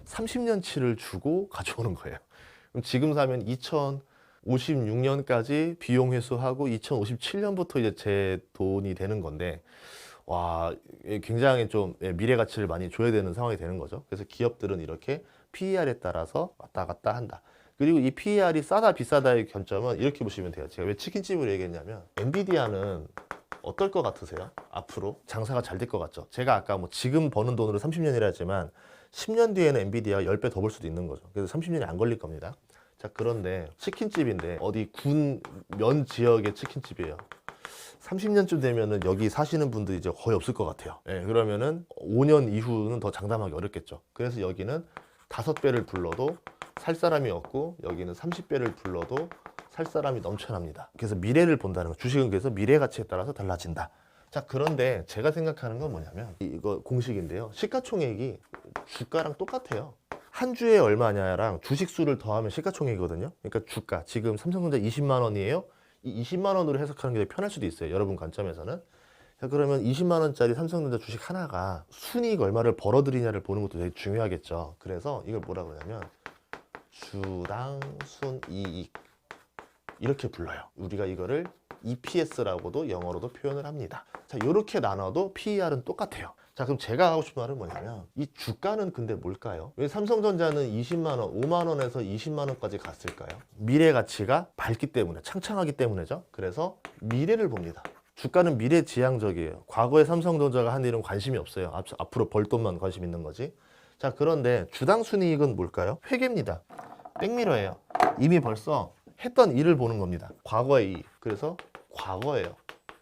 30년치를 주고 가져오는 거예요. 그럼 지금 사면 2056년까지 비용 회수하고 2057년부터 이제 제 돈이 되는 건데 와, 굉장히 좀 미래 가치를 많이 줘야 되는 상황이 되는 거죠. 그래서 기업들은 이렇게 PER에 따라서 왔다 갔다 한다. 그리고 이 PER이 싸다 비싸다의 견점은 이렇게 보시면 돼요. 제가 왜 치킨집을 얘기했냐면 엔비디아는 어떨 것 같으세요? 앞으로 장사가 잘 될 것 같죠? 제가 아까 뭐 지금 버는 돈으로 30년이라 했지만 10년 뒤에는 엔비디아가 10배 더 벌 수도 있는 거죠. 그래서 30년이 안 걸릴 겁니다. 자, 그런데 치킨집인데 어디 군 면 지역의 치킨집이에요. 30년쯤 되면은 여기 사시는 분들이 이제 거의 없을 것 같아요. 예, 그러면은 5년 이후는 더 장담하기 어렵겠죠. 그래서 여기는 5배를 불러도 살 사람이 없고, 여기는 30배를 불러도 살 사람이 넘쳐납니다. 그래서 미래를 본다는 거. 주식은 그래서 미래 가치에 따라서 달라진다. 자, 그런데 제가 생각하는 건 뭐냐면, 이거 공식인데요. 시가총액이 주가랑 똑같아요. 한 주에 얼마냐랑 주식 수를 더하면 시가총액이거든요. 그러니까 주가, 지금 삼성전자 20만 원이에요. 이 20만 원으로 해석하는 게 편할 수도 있어요. 여러분 관점에서는. 자, 그러면 20만 원짜리 삼성전자 주식 하나가 순이익 얼마를 벌어들이냐를 보는 것도 되게 중요하겠죠. 그래서 이걸 뭐라 그러냐면 주당 순이익 이렇게 불러요. 우리가 이거를 EPS라고도 영어로도 표현을 합니다. 자, 이렇게 나눠도 PER은 똑같아요. 자, 그럼 제가 하고 싶은 말은 뭐냐면, 이 주가는 근데 뭘까요? 왜 삼성전자는 20만 원, 5만 원에서 20만 원까지 갔을까요? 미래 가치가 밝기 때문에, 창창하기 때문이죠. 그래서 미래를 봅니다. 주가는 미래지향적이에요. 과거에 삼성전자가 한 일은 관심이 없어요. 앞으로 벌 돈만 관심 있는 거지. 자, 그런데 주당 순이익은 뭘까요? 회계입니다. 백미러예요. 이미 벌써 했던 일을 보는 겁니다. 과거의 이익. 그래서 과거예요.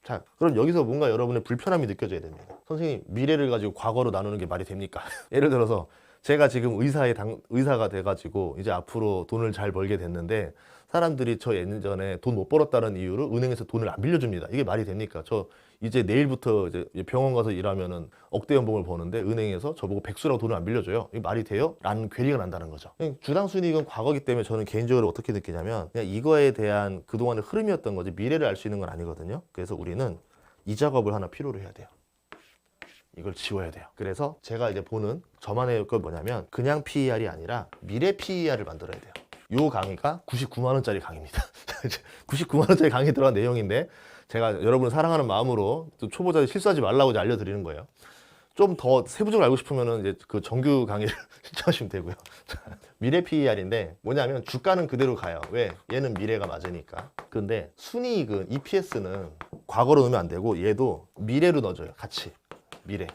자, 그럼 여기서 뭔가 여러분의 불편함이 느껴져야 됩니다. 선생님, 미래를 가지고 과거로 나누는 게 말이 됩니까? 예를 들어서 제가 지금 의사가 돼가지고 이제 앞으로 돈을 잘 벌게 됐는데, 사람들이 저 예전에 돈 못 벌었다는 이유로 은행에서 돈을 안 빌려줍니다. 이게 말이 됩니까? 저 이제 내일부터 이제 병원 가서 일하면은 억대 연봉을 버는데 은행에서 저보고 백수라고 돈을 안 빌려줘요. 이게 말이 돼요? 라는 괴리가 난다는 거죠. 주당 순이익은 과거기 때문에 저는 개인적으로 어떻게 느끼냐면, 그냥 이거에 대한 그동안의 흐름이었던 거지 미래를 알 수 있는 건 아니거든요. 그래서 우리는 이 작업을 하나 필요로 해야 돼요. 이걸 지워야 돼요. 그래서 제가 이제 보는 저만의 건 뭐냐면, 그냥 PER이 아니라 미래 PER을 만들어야 돼요. 요 강의가 99만 원짜리 강의입니다. 99만 원짜리 강의에 들어간 내용인데, 제가 여러분을 사랑하는 마음으로 또 초보자들 실수하지 말라고 이제 알려드리는 거예요. 좀 더 세부적으로 알고 싶으면은 이제 그 정규 강의를 신청하시면 되고요. 미래 PER인데 뭐냐면, 주가는 그대로 가요. 왜? 얘는 미래가 맞으니까. 근데 순이익은 EPS는 과거로 넣으면 안 되고, 얘도 미래로 넣어줘요. 같이. 미래.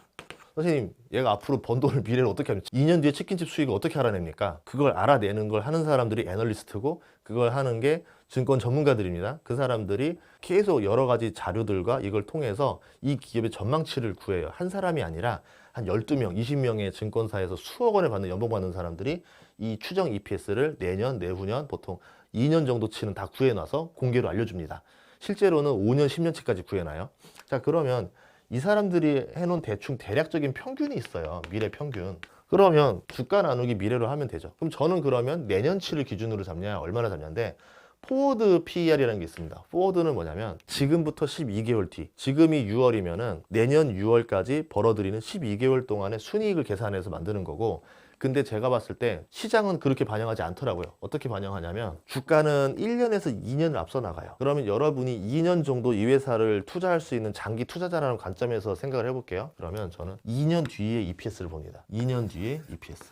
선생님, 얘가 앞으로 번 돈을 미래를 어떻게 합니까? 2년 뒤에 치킨집 수익을 어떻게 알아냅니까? 그걸 알아내는 걸 하는 사람들이 애널리스트고, 그걸 하는 게 증권 전문가들입니다. 그 사람들이 계속 여러 가지 자료들과 이걸 통해서 이 기업의 전망치를 구해요. 한 사람이 아니라 한 12명, 20명의 증권사에서 수억 원을 받는 연봉 받는 사람들이 이 추정 EPS를 내년, 내후년, 보통 2년 정도치는 다 구해놔서 공개로 알려줍니다. 실제로는 5년, 10년치까지 구해놔요. 자, 그러면 이 사람들이 해놓은 대충 대략적인 평균이 있어요. 미래 평균. 그러면 주가 나누기 미래로 하면 되죠. 그럼 저는 그러면 내년치를 기준으로 잡냐, 얼마나 잡냐인데, 포워드 PER이라는 게 있습니다. 포워드는 뭐냐면, 지금부터 12개월 뒤, 지금이 6월이면은 내년 6월까지 벌어들이는 12개월 동안의 순이익을 계산해서 만드는 거고, 근데 제가 봤을 때 시장은 그렇게 반영하지 않더라고요. 어떻게 반영하냐면, 주가는 1년에서 2년을 앞서 나가요. 그러면 여러분이 2년 정도 이 회사를 투자할 수 있는 장기 투자자라는 관점에서 생각을 해볼게요. 그러면 저는 2년 뒤에 EPS를 봅니다. 2년 뒤에 EPS.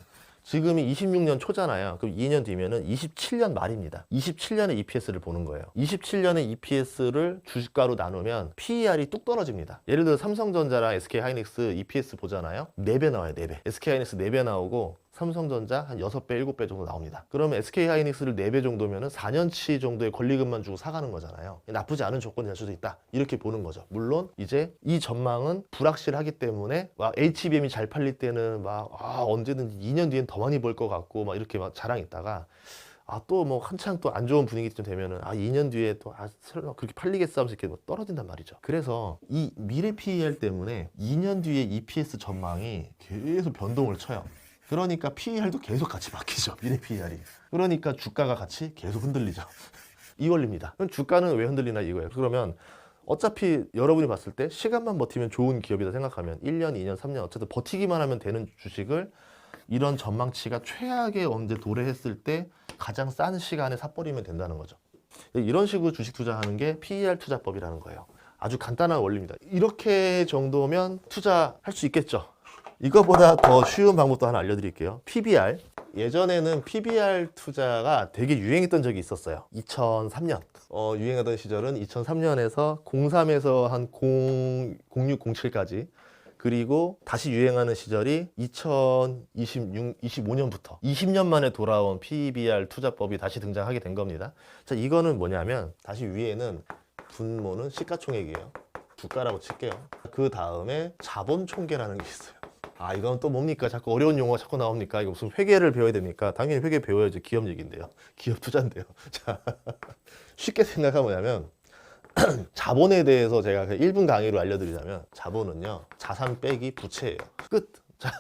지금이 26년 초잖아요. 그럼 2년 뒤면은 27년 말입니다. 27년의 EPS를 보는 거예요. 27년의 EPS를 주가로 나누면 PER이 뚝 떨어집니다. 예를 들어 삼성전자랑 SK하이닉스 EPS 보잖아요. 4배 나와요, 4배. SK하이닉스 4배 나오고 삼성전자 한 6배, 7배 정도 나옵니다. 그러면 SK하이닉스를 4배 정도면은 4년치 정도의 권리금만 주고 사가는 거잖아요. 나쁘지 않은 조건이 될 수도 있다. 이렇게 보는 거죠. 물론 이제 이 전망은 불확실하기 때문에 막 HBM이 잘 팔릴 때는 막 언제든지 2년 뒤엔 더 많이 벌 것 같고 막 이렇게 막 자랑했다가, 또 뭐 한창 또 안 좋은 분위기 좀 되면은 2년 뒤에 또 설마 그렇게 팔리겠어 하면서 이렇게 뭐 떨어진단 말이죠. 그래서 이 미래 PER 때문에 2년 뒤에 EPS 전망이 계속 변동을 쳐요. 그러니까 PER도 계속 같이 바뀌죠. 미래 PER이. 그러니까 주가가 같이 계속 흔들리죠. 이 원리입니다. 그럼 주가는 왜 흔들리나 이거예요. 그러면 어차피 여러분이 봤을 때 시간만 버티면 좋은 기업이다 생각하면 1년, 2년, 3년 어쨌든 버티기만 하면 되는 주식을, 이런 전망치가 최악의 언제 도래했을 때 가장 싼 시간에 사버리면 된다는 거죠. 이런 식으로 주식 투자하는 게 PER 투자법이라는 거예요. 아주 간단한 원리입니다. 이렇게 정도면 투자할 수 있겠죠. 이거보다 더 쉬운 방법도 하나 알려드릴게요. PBR. 예전에는 PBR 투자가 되게 유행했던 적이 있었어요. 2003년. 유행하던 시절은 2003년에서 03에서 한 06, 07까지 그리고 다시 유행하는 시절이 2025년부터 20년 만에 돌아온 PBR 투자법이 다시 등장하게 된 겁니다. 자, 이거는 뭐냐면 다시 위에는 분모는 시가총액이에요. 주가라고 칠게요. 그 다음에 자본총계라는 게 있어요. 아, 이건 또 뭡니까? 자꾸 어려운 용어가 자꾸 나옵니까? 이거 무슨 회계를 배워야 됩니까? 당연히 회계 배워야지. 기업 얘기인데요. 기업 투자인데요. 자, 쉽게 생각하면 뭐냐면 자본에 대해서 제가 1분 강의로 알려드리자면 자본은요, 자산 빼기 부채예요. 끝. 자,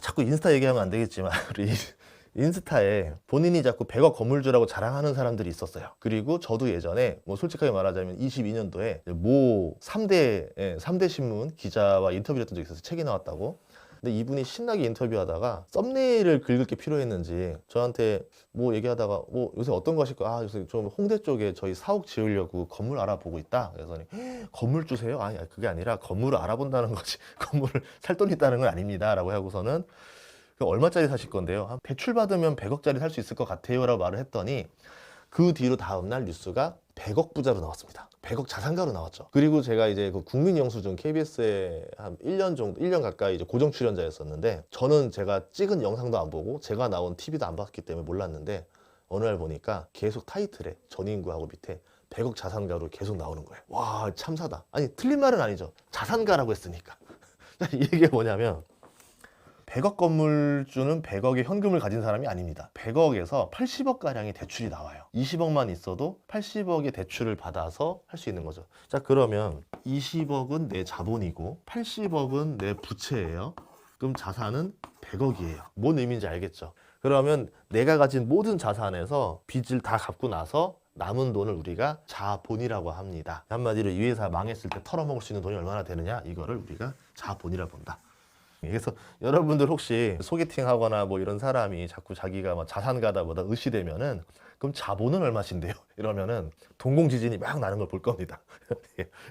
자꾸 인스타 얘기하면 안 되겠지만 우리 인스타에 본인이 자꾸 100억 건물주라고 자랑하는 사람들이 있었어요. 그리고 저도 예전에 뭐 솔직하게 말하자면 22년도에 모 3대 신문 기자와 인터뷰를 했던 적이 있어서 책이 나왔다고. 근데 이분이 신나게 인터뷰하다가 썸네일을 긁을 게 필요했는지 저한테 뭐 얘기하다가 뭐 요새 어떤 거 하실 거? 아, 요새 좀 홍대 쪽에 저희 사옥 지으려고 건물 알아보고 있다. 그래서 건물 주세요? 아니, 그게 아니라 건물을 알아본다는 거지. 건물을 살 돈 있다는 건 아닙니다. 라고 하고서는 얼마짜리 사실 건데요? 한 대출 받으면 100억짜리 살 수 있을 것 같아요. 라고 말을 했더니 그 뒤로 다음날 뉴스가 100억 부자로 나왔습니다. 100억 자산가로 나왔죠. 그리고 제가 이제 그 국민영수증 KBS에 한 1년 정도, 1년 가까이 이제 고정 출연자였었는데 저는 제가 찍은 영상도 안 보고 제가 나온 TV도 안 봤기 때문에 몰랐는데 어느 날 보니까 계속 타이틀에 전인구하고 밑에 100억 자산가로 계속 나오는 거예요. 와, 참사다. 아니, 틀린 말은 아니죠. 자산가라고 했으니까. 이게 뭐냐면 100억 건물주는 100억의 현금을 가진 사람이 아닙니다. 100억에서 80억 가량의 대출이 나와요. 20억만 있어도 80억의 대출을 받아서 할 수 있는 거죠. 자, 그러면 20억은 내 자본이고 80억은 내 부채예요. 그럼 자산은 100억이에요. 뭔 의미인지 알겠죠? 그러면 내가 가진 모든 자산에서 빚을 다 갚고 나서 남은 돈을 우리가 자본이라고 합니다. 한마디로 이 회사 망했을 때 털어먹을 수 있는 돈이 얼마나 되느냐, 이거를 우리가 자본이라고 본다. 그래서 여러분들 혹시 소개팅 하거나 뭐 이런 사람이 자꾸 자기가 막 자산가다보다 의시되면은 그럼 자본은 얼마신데요? 이러면은 동공지진이 막 나는 걸 볼 겁니다.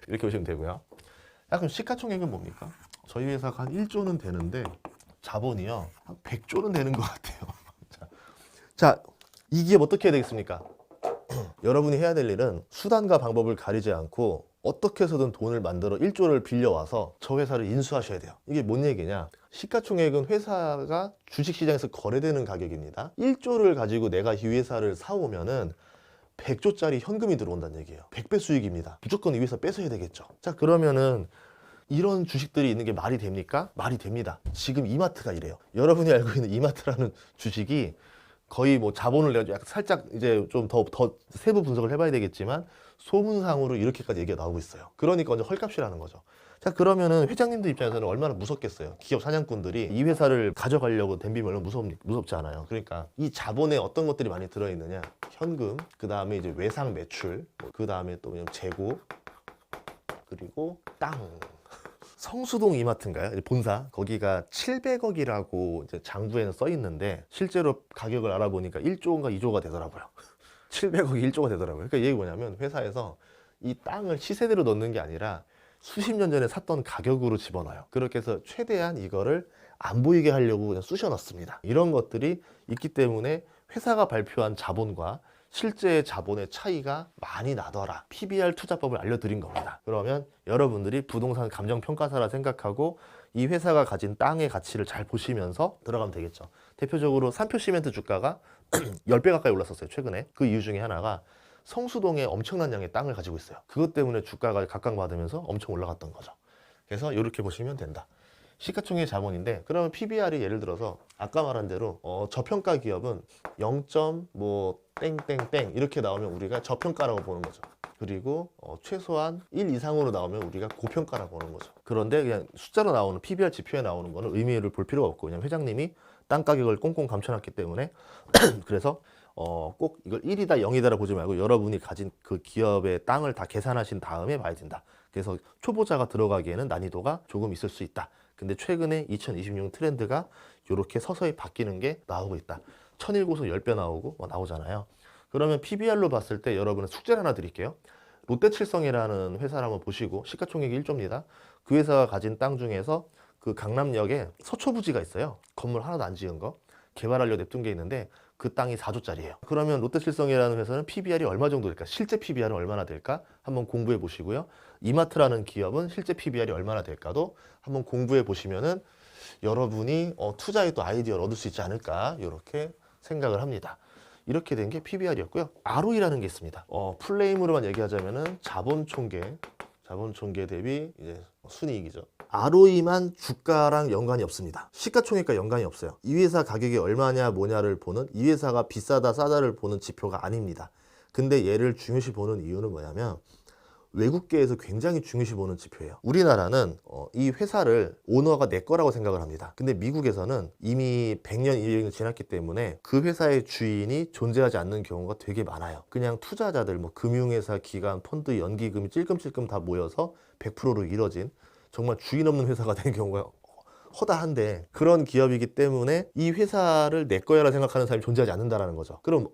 이렇게 보시면 되고요. 야, 그럼 시가총액은 뭡니까? 저희 회사가 한 1조는 되는데 자본이요 한 100조는 되는 것 같아요. 자, 이 기업 어떻게 해야 되겠습니까? 여러분이 해야 될 일은 수단과 방법을 가리지 않고 어떻게 해서든 돈을 만들어 1조를 빌려와서 저 회사를 인수하셔야 돼요. 이게 뭔 얘기냐? 시가총액은 회사가 주식시장에서 거래되는 가격입니다. 1조를 가지고 내가 이 회사를 사오면은 100조짜리 현금이 들어온다는 얘기예요. 100배 수익입니다. 무조건 이 회사 뺏어야 되겠죠. 자, 그러면은 이런 주식들이 있는 게 말이 됩니까? 말이 됩니다. 지금 이마트가 이래요. 여러분이 알고 있는 이마트라는 주식이 거의 뭐 자본을 내가 약간 살짝 이제 좀 더 세부 분석을 해봐야 되겠지만 소문상으로 이렇게까지 얘기가 나오고 있어요. 그러니까 완전 헐값이라는 거죠. 자, 그러면은 회장님들 입장에서는 얼마나 무섭겠어요. 기업 사냥꾼들이 이 회사를 가져가려고 덤비면 얼마나 무섭지 않아요. 그러니까 이 자본에 어떤 것들이 많이 들어있느냐? 현금, 그 다음에 이제 외상 매출, 그 다음에 또 그냥 재고, 그리고 땅. 성수동 이마트인가요? 본사 거기가 700억이라고 이제 장부에는 써 있는데 실제로 가격을 알아보니까 1조인가 2조가 되더라고요. 700억이 1조가 되더라고요. 그러니까 이게 뭐냐면 회사에서 이 땅을 시세대로 넣는 게 아니라 수십 년 전에 샀던 가격으로 집어넣어요. 그렇게 해서 최대한 이거를 안 보이게 하려고 그냥 쑤셔 넣습니다. 이런 것들이 있기 때문에 회사가 발표한 자본과 실제 자본의 차이가 많이 나더라. PBR 투자법을 알려드린 겁니다. 그러면 여러분들이 부동산 감정평가사라 생각하고 이 회사가 가진 땅의 가치를 잘 보시면서 들어가면 되겠죠. 대표적으로 산표시멘트 주가가 10배 가까이 올랐었어요, 최근에. 그 이유 중에 하나가 성수동에 엄청난 양의 땅을 가지고 있어요. 그것 때문에 주가가 각광받으면서 엄청 올라갔던 거죠. 그래서 이렇게 보시면 된다. 시가총액 자본인데 그러면 PBR이 예를 들어서 아까 말한 대로 저평가 기업은 0. 뭐 땡땡땡 이렇게 나오면 우리가 저평가라고 보는 거죠. 그리고 최소한 1 이상으로 나오면 우리가 고평가라고 보는 거죠. 그런데 그냥 숫자로 나오는 PBR 지표에 나오는 거는 의미를 볼 필요가 없고 그냥 회장님이 땅 가격을 꽁꽁 감춰놨기 때문에 그래서 꼭 이걸 1이다 0이다라 보지 말고 여러분이 가진 그 기업의 땅을 다 계산하신 다음에 봐야 된다. 그래서 초보자가 들어가기에는 난이도가 조금 있을 수 있다. 근데 최근에 2026 트렌드가 이렇게 서서히 바뀌는 게 나오고 있다. 천일고소 10배 나오고 나오잖아요. 그러면 PBR로 봤을 때 여러분은 숙제를 하나 드릴게요. 롯데칠성이라는 회사를 한번 보시고 시가총액이 1조입니다. 그 회사가 가진 땅 중에서 그 강남역에 서초부지가 있어요. 건물 하나도 안 지은 거. 개발하려고 냅둔 게 있는데 그 땅이 4조짜리예요. 그러면 롯데칠성이라는 회사는 PBR이 얼마 정도 될까? 실제 PBR은 얼마나 될까? 한번 공부해 보시고요. 이마트라는 기업은 실제 PBR이 얼마나 될까도 한번 공부해 보시면은 여러분이 투자에 또 아이디어를 얻을 수 있지 않을까 이렇게 생각을 합니다. 이렇게 된 게 PBR이었고요. ROE라는 게 있습니다. 플레임으로만 얘기하자면은 자본총계 대비 이제 순이익이죠. ROE만 주가랑 연관이 없습니다. 시가총액과 연관이 없어요. 이 회사 가격이 얼마냐 뭐냐를 보는, 이 회사가 비싸다 싸다를 보는 지표가 아닙니다. 근데 얘를 중요시 보는 이유는 뭐냐면 외국계에서 굉장히 중요시 보는 지표예요. 우리나라는 이 회사를 오너가 내 거라고 생각을 합니다. 근데 미국에서는 이미 100년, 200년 지났기 때문에 그 회사의 주인이 존재하지 않는 경우가 되게 많아요. 그냥 투자자들, 뭐 금융회사, 기관, 펀드, 연기금이 찔끔찔끔 다 모여서 100%로 이뤄진 정말 주인 없는 회사가 된 경우가 허다한데, 그런 기업이기 때문에 이 회사를 내 거야라 생각하는 사람이 존재하지 않는다라는 거죠. 그럼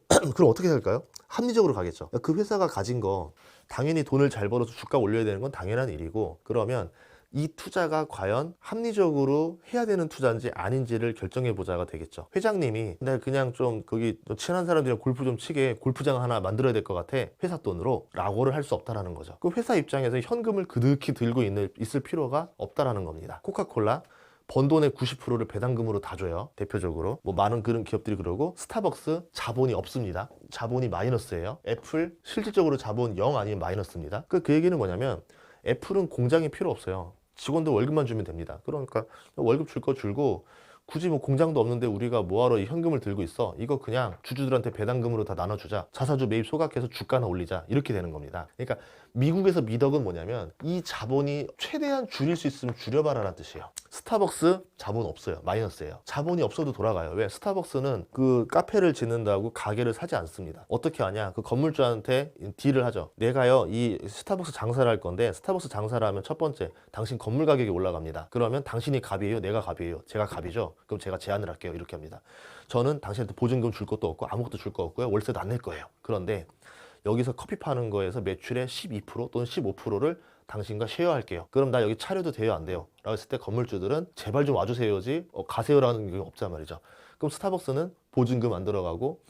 어떻게 할까요? 합리적으로 가겠죠. 그 회사가 가진 거 당연히 돈을 잘 벌어서 주가 올려야 되는 건 당연한 일이고, 그러면 이 투자가 과연 합리적으로 해야 되는 투자인지 아닌지를 결정해 보자가 되겠죠. 회장님이 나 그냥 좀 거기 친한 사람들이랑 골프 좀 치게 골프장 하나 만들어야 될 것 같아, 회사 돈으로 라고를 할 수 없다라는 거죠. 그 회사 입장에서 현금을 그득히 들고 있을 필요가 없다라는 겁니다. 코카콜라 번 돈의 90%를 배당금으로 다 줘요. 대표적으로 뭐 많은 그런 기업들이 그러고, 스타벅스 자본이 없습니다. 자본이 마이너스예요. 애플 실질적으로 자본 0 아니면 마이너스입니다. 그 얘기는 뭐냐면 애플은 공장이 필요 없어요. 직원들 월급만 주면 됩니다. 그러니까 월급 줄 거 줄고, 굳이 뭐 공장도 없는데 우리가 뭐하러 이 현금을 들고 있어, 이거 그냥 주주들한테 배당금으로 다 나눠주자, 자사주 매입 소각해서 주가나 올리자, 이렇게 되는 겁니다. 그러니까 미국에서 미덕은 뭐냐면 이 자본이 최대한 줄일 수 있으면 줄여봐라라는 뜻이에요. 스타벅스 자본 없어요. 마이너스예요. 자본이 없어도 돌아가요. 왜? 스타벅스는 그 카페를 짓는다고 가게를 사지 않습니다. 어떻게 하냐? 그 건물주한테 딜을 하죠. 내가요 이 스타벅스 장사를 할 건데, 스타벅스 장사를 하면 첫 번째 당신 건물 가격이 올라갑니다. 그러면 당신이 갑이에요? 내가 갑이에요? 제가 갑이죠. 그럼 제가 제안을 할게요. 이렇게 합니다. 저는 당신한테 보증금 줄 것도 없고 아무것도 줄 거 없고요. 월세도 안 낼 거예요. 그런데 여기서 커피 파는 거에서 매출의 12% 또는 15%를 당신과 쉐어할게요. 그럼 나 여기 차려도 돼요, 안 돼요? 라고 했을 때 건물주들은 제발 좀 와주세요지 가세요라는 게 없단 말이죠. 그럼 스타벅스는 보증금 안 들어가고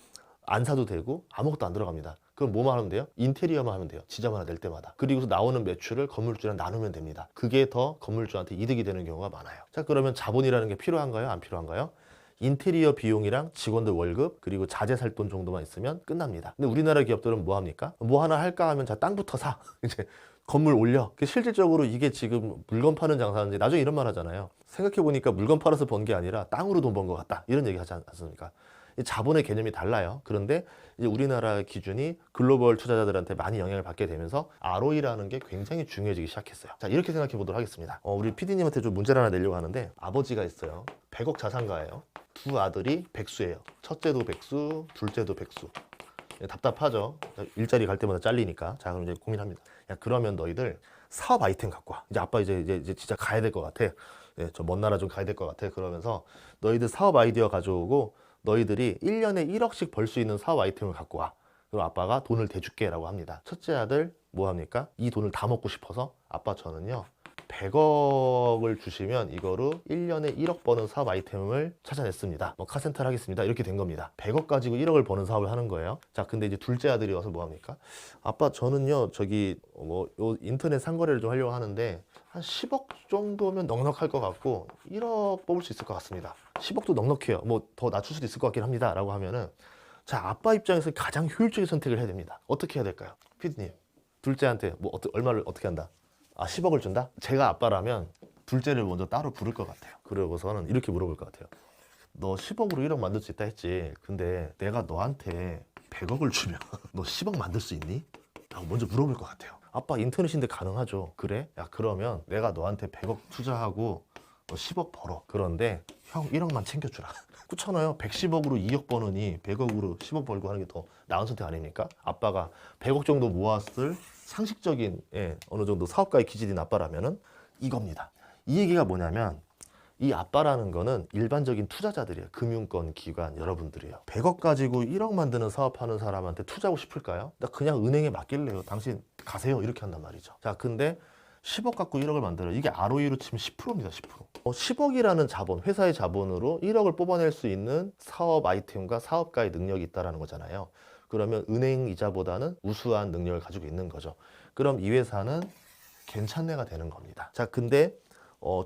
안 사도 되고 아무것도 안 들어갑니다. 그럼 뭐만 하면 돼요? 인테리어만 하면 돼요. 지점 하나 낼 때마다. 그리고서 나오는 매출을 건물주랑 나누면 됩니다. 그게 더 건물주한테 이득이 되는 경우가 많아요. 자, 그러면 자본이라는 게 필요한가요? 안 필요한가요? 인테리어 비용이랑 직원들 월급 그리고 자재 살 돈 정도만 있으면 끝납니다. 근데 우리나라 기업들은 뭐 합니까? 뭐 하나 할까 하면 자, 땅부터 사. 이제 건물 올려. 실질적으로 이게 지금 물건 파는 장사인지 나중에 이런 말 하잖아요. 생각해보니까 물건 팔아서 번 게 아니라 땅으로 돈 번 것 같다, 이런 얘기 하지 않습니까? 자본의 개념이 달라요. 그런데 이제 우리나라 기준이 글로벌 투자자들한테 많이 영향을 받게 되면서 ROE라는 게 굉장히 중요해지기 시작했어요. 자, 이렇게 생각해 보도록 하겠습니다. 우리 PD님한테 좀 문제를 하나 내려고 하는데, 아버지가 있어요. 100억 자산가예요. 두 아들이 백수예요. 첫째도 백수, 둘째도 백수. 답답하죠. 일자리 갈 때마다 잘리니까. 자, 그럼 이제 고민합니다. 야, 그러면 너희들 사업 아이템 갖고 와. 이제 아빠 이제 진짜 가야 될 것 같아. 저 먼 나라 좀 가야 될 것 같아. 그러면서 너희들 사업 아이디어 가져오고 너희들이 1년에 1억씩 벌 수 있는 사업 아이템을 갖고 와. 그리고 아빠가 돈을 대줄게 라고 합니다. 첫째 아들 뭐 합니까? 이 돈을 다 먹고 싶어서 아빠 저는요 100억을 주시면 이거로 1년에 1억 버는 사업 아이템을 찾아냈습니다. 뭐 카센터를 하겠습니다. 이렇게 된 겁니다. 100억 가지고 1억을 버는 사업을 하는 거예요. 자, 근데 이제 둘째 아들이 와서 뭐 합니까? 아빠 저는요 저기 요 인터넷 상거래를 좀 하려고 하는데 한 10억 정도면 넉넉할 것 같고 1억 뽑을 수 있을 것 같습니다. 10억도 넉넉해요. 뭐 더 낮출 수도 있을 것 같긴 합니다. 라고 하면은, 자, 아빠 입장에서 가장 효율적인 선택을 해야 됩니다. 어떻게 해야 될까요? 피디님, 둘째한테 뭐 얼마를 어떻게 한다? 10억을 준다? 제가 아빠라면 둘째를 먼저 따로 부를 것 같아요. 그러고서는 이렇게 물어볼 것 같아요. 너 10억으로 1억 만들 수 있다 했지. 근데 내가 너한테 100억을 주면 너 10억 만들 수 있니? 라고 먼저 물어볼 것 같아요. 아빠 인터넷인데 가능하죠. 그래? 야, 그러면 내가 너한테 100억 투자하고 너 10억 벌어. 그런데 형 1억만 챙겨주라. 그렇잖아요. 110억으로 2억 버느니 100억으로 10억 벌고 하는 게 더 나은 선택 아닙니까? 아빠가 100억 정도 모았을 상식적인 어느 정도 사업가의 기질인 아빠라면은 이겁니다. 이 얘기가 뭐냐면, 이 아빠라는 거는 일반적인 투자자들이에요. 금융권 기관 여러분들이에요. 100억 가지고 1억 만드는 사업하는 사람한테 투자하고 싶을까요? 나 그냥 은행에 맡길래요. 당신 가세요. 이렇게 한단 말이죠. 자, 근데 10억 갖고 1억을 만들어요. 이게 ROE로 치면 10%입니다. 10%. 10억이라는 자본, 회사의 자본으로 1억을 뽑아낼 수 있는 사업 아이템과 사업가의 능력이 있다는 거잖아요. 그러면 은행 이자보다는 우수한 능력을 가지고 있는 거죠. 그럼 이 회사는 괜찮네가 되는 겁니다. 자, 근데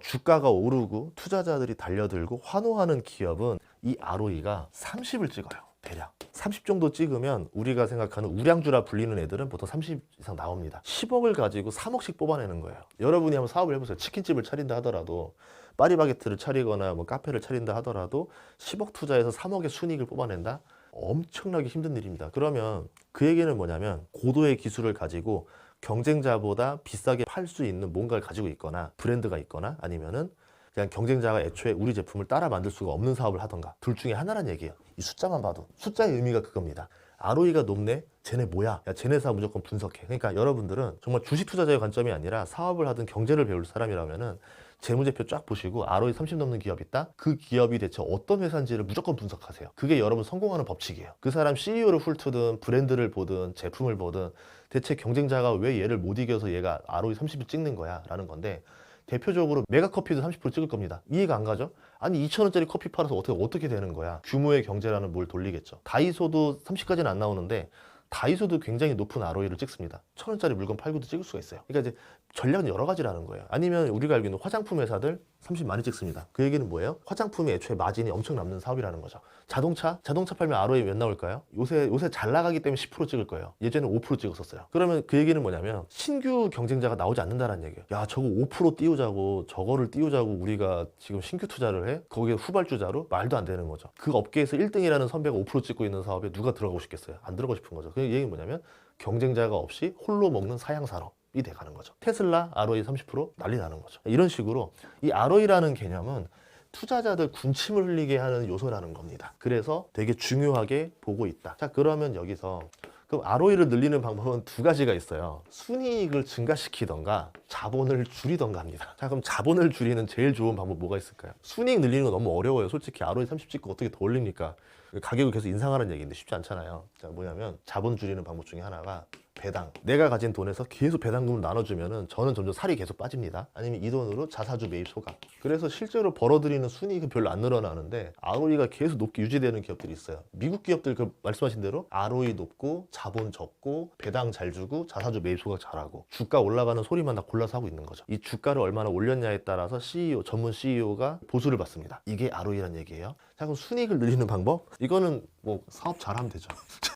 주가가 오르고 투자자들이 달려들고 환호하는 기업은 이 ROE가 30을 찍어요. 대략 30 정도 찍으면 우리가 생각하는 우량주라 불리는 애들은 보통 30 이상 나옵니다. 10억을 가지고 3억씩 뽑아내는 거예요. 여러분이 한번 사업을 해보세요. 치킨집을 차린다 하더라도, 파리바게트를 차리거나 뭐 카페를 차린다 하더라도 10억 투자해서 3억의 순이익을 뽑아낸다? 엄청나게 힘든 일입니다. 그러면 그 얘기는 뭐냐면 고도의 기술을 가지고 경쟁자보다 비싸게 팔 수 있는 뭔가를 가지고 있거나 브랜드가 있거나 아니면은 그냥 경쟁자가 애초에 우리 제품을 따라 만들 수가 없는 사업을 하던가, 둘 중에 하나란 얘기예요. 이 숫자만 봐도. 숫자의 의미가 그겁니다. ROE가 높네? 쟤네 뭐야? 야, 쟤네 사업 무조건 분석해. 그러니까 여러분들은 정말 주식 투자자의 관점이 아니라 사업을 하든 경제를 배울 사람이라면은 재무제표 쫙 보시고 ROE 30 넘는 기업 있다? 그 기업이 대체 어떤 회사인지를 무조건 분석하세요. 그게 여러분 성공하는 법칙이에요. 그 사람 CEO를 훑든 브랜드를 보든 제품을 보든 대체 경쟁자가 왜 얘를 못 이겨서 얘가 ROE 30을 찍는 거야? 라는 건데, 대표적으로 메가커피도 30% 찍을 겁니다. 이해가 안 가죠? 아니 2,000원짜리 커피 팔아서 어떻게 되는 거야? 규모의 경제라는 뭘 돌리겠죠. 다이소도 30까지는 안 나오는데 다이소도 굉장히 높은 ROE를 찍습니다. 1,000원짜리 물건 팔고도 찍을 수가 있어요. 그러니까 이제 전략은 여러 가지라는 거예요. 아니면 우리가 알고 있는 화장품 회사들 30 많이 찍습니다. 그 얘기는 뭐예요? 화장품이 애초에 마진이 엄청 남는 사업이라는 거죠. 자동차 팔면 ROE 몇 나올까요? 요새 잘 나가기 때문에 10% 찍을 거예요. 예전에 5% 찍었었어요. 그러면 그 얘기는 뭐냐면 신규 경쟁자가 나오지 않는다는 얘기예요. 야, 저거 5% 띄우자고, 저거를 띄우자고 우리가 지금 신규 투자를 해? 거기에 후발주자로? 말도 안 되는 거죠. 그 업계에서 1등이라는 선배가 5% 찍고 있는 사업에 누가 들어가고 싶겠어요? 안 들어가고 싶은 거죠. 그 얘기는 뭐냐면 경쟁자가 없이 홀로 먹는 사양 산업 이 돼가는 거죠. 테슬라 ROE 30% 난리 나는 거죠. 이런 식으로 이 ROE라는 개념은 투자자들 군침을 흘리게 하는 요소라는 겁니다. 그래서 되게 중요하게 보고 있다. 자, 그러면 여기서 그럼 ROE를 늘리는 방법은 두 가지가 있어요. 순이익을 증가시키던가 자본을 줄이던가 합니다. 자, 그럼 자본을 줄이는 제일 좋은 방법 뭐가 있을까요? 순이익 늘리는 거 너무 어려워요. 솔직히 ROE 30 찍고 어떻게 더 올립니까? 가격을 계속 인상하라는 얘기인데 쉽지 않잖아요. 자, 뭐냐면 자본 줄이는 방법 중에 하나가 배당. 내가 가진 돈에서 계속 배당금을 나눠주면은 저는 점점 살이 계속 빠집니다. 아니면 이 돈으로 자사주 매입 소각. 그래서 실제로 벌어들이는 순이익은 별로 안 늘어나는데 ROE가 계속 높게 유지되는 기업들이 있어요. 미국 기업들 그 말씀하신 대로 ROE 높고 자본 적고 배당 잘 주고 자사주 매입 소각 잘하고 주가 올라가는 소리만 다 골라서 하고 있는 거죠. 이 주가를 얼마나 올렸냐에 따라서 CEO, 전문 CEO가 보수를 받습니다. 이게 ROE란 얘기예요. 자, 그럼 순이익을 늘리는 방법? 이거는 뭐 사업 잘하면 되죠.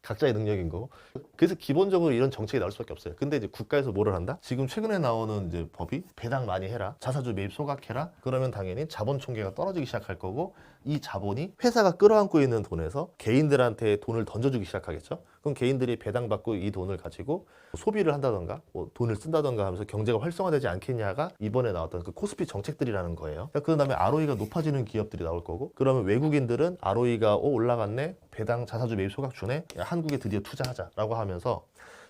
각자의 능력인 거고. 그래서 기본적으로 이런 정책이 나올 수밖에 없어요. 근데 이제 국가에서 뭐를 한다? 지금 최근에 나오는 이제 법이 배당 많이 해라, 자사주 매입 소각해라. 그러면 당연히 자본 총계가 떨어지기 시작할 거고, 이 자본이 회사가 끌어안고 있는 돈에서 개인들한테 돈을 던져주기 시작하겠죠. 그럼 개인들이 배당 받고 이 돈을 가지고 소비를 한다던가 뭐 돈을 쓴다던가 하면서 경제가 활성화되지 않겠냐가 이번에 나왔던 그 코스피 정책들이라는 거예요. 그 다음에 ROE가 높아지는 기업들이 나올 거고, 그러면 외국인들은 ROE가 올라갔네, 배당 자사주 매입 소각 주네, 야, 한국에 드디어 투자하자라고 하면서,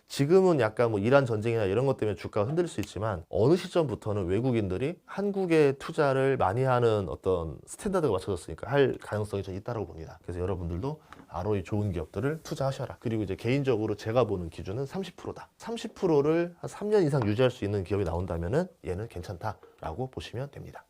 지금은 약간 뭐 이란 전쟁이나 이런 것 때문에 주가가 흔들릴 수 있지만 어느 시점부터는 외국인들이 한국에 투자를 많이 하는 어떤 스탠다드가 맞춰졌으니까 할 가능성이 좀 있다고 봅니다. 그래서 여러분들도 ROE 좋은 기업들을 투자하셔라. 그리고 이제 개인적으로 제가 보는 기준은 30%다. 30%를 한 3년 이상 유지할 수 있는 기업이 나온다면은 얘는 괜찮다라고 보시면 됩니다.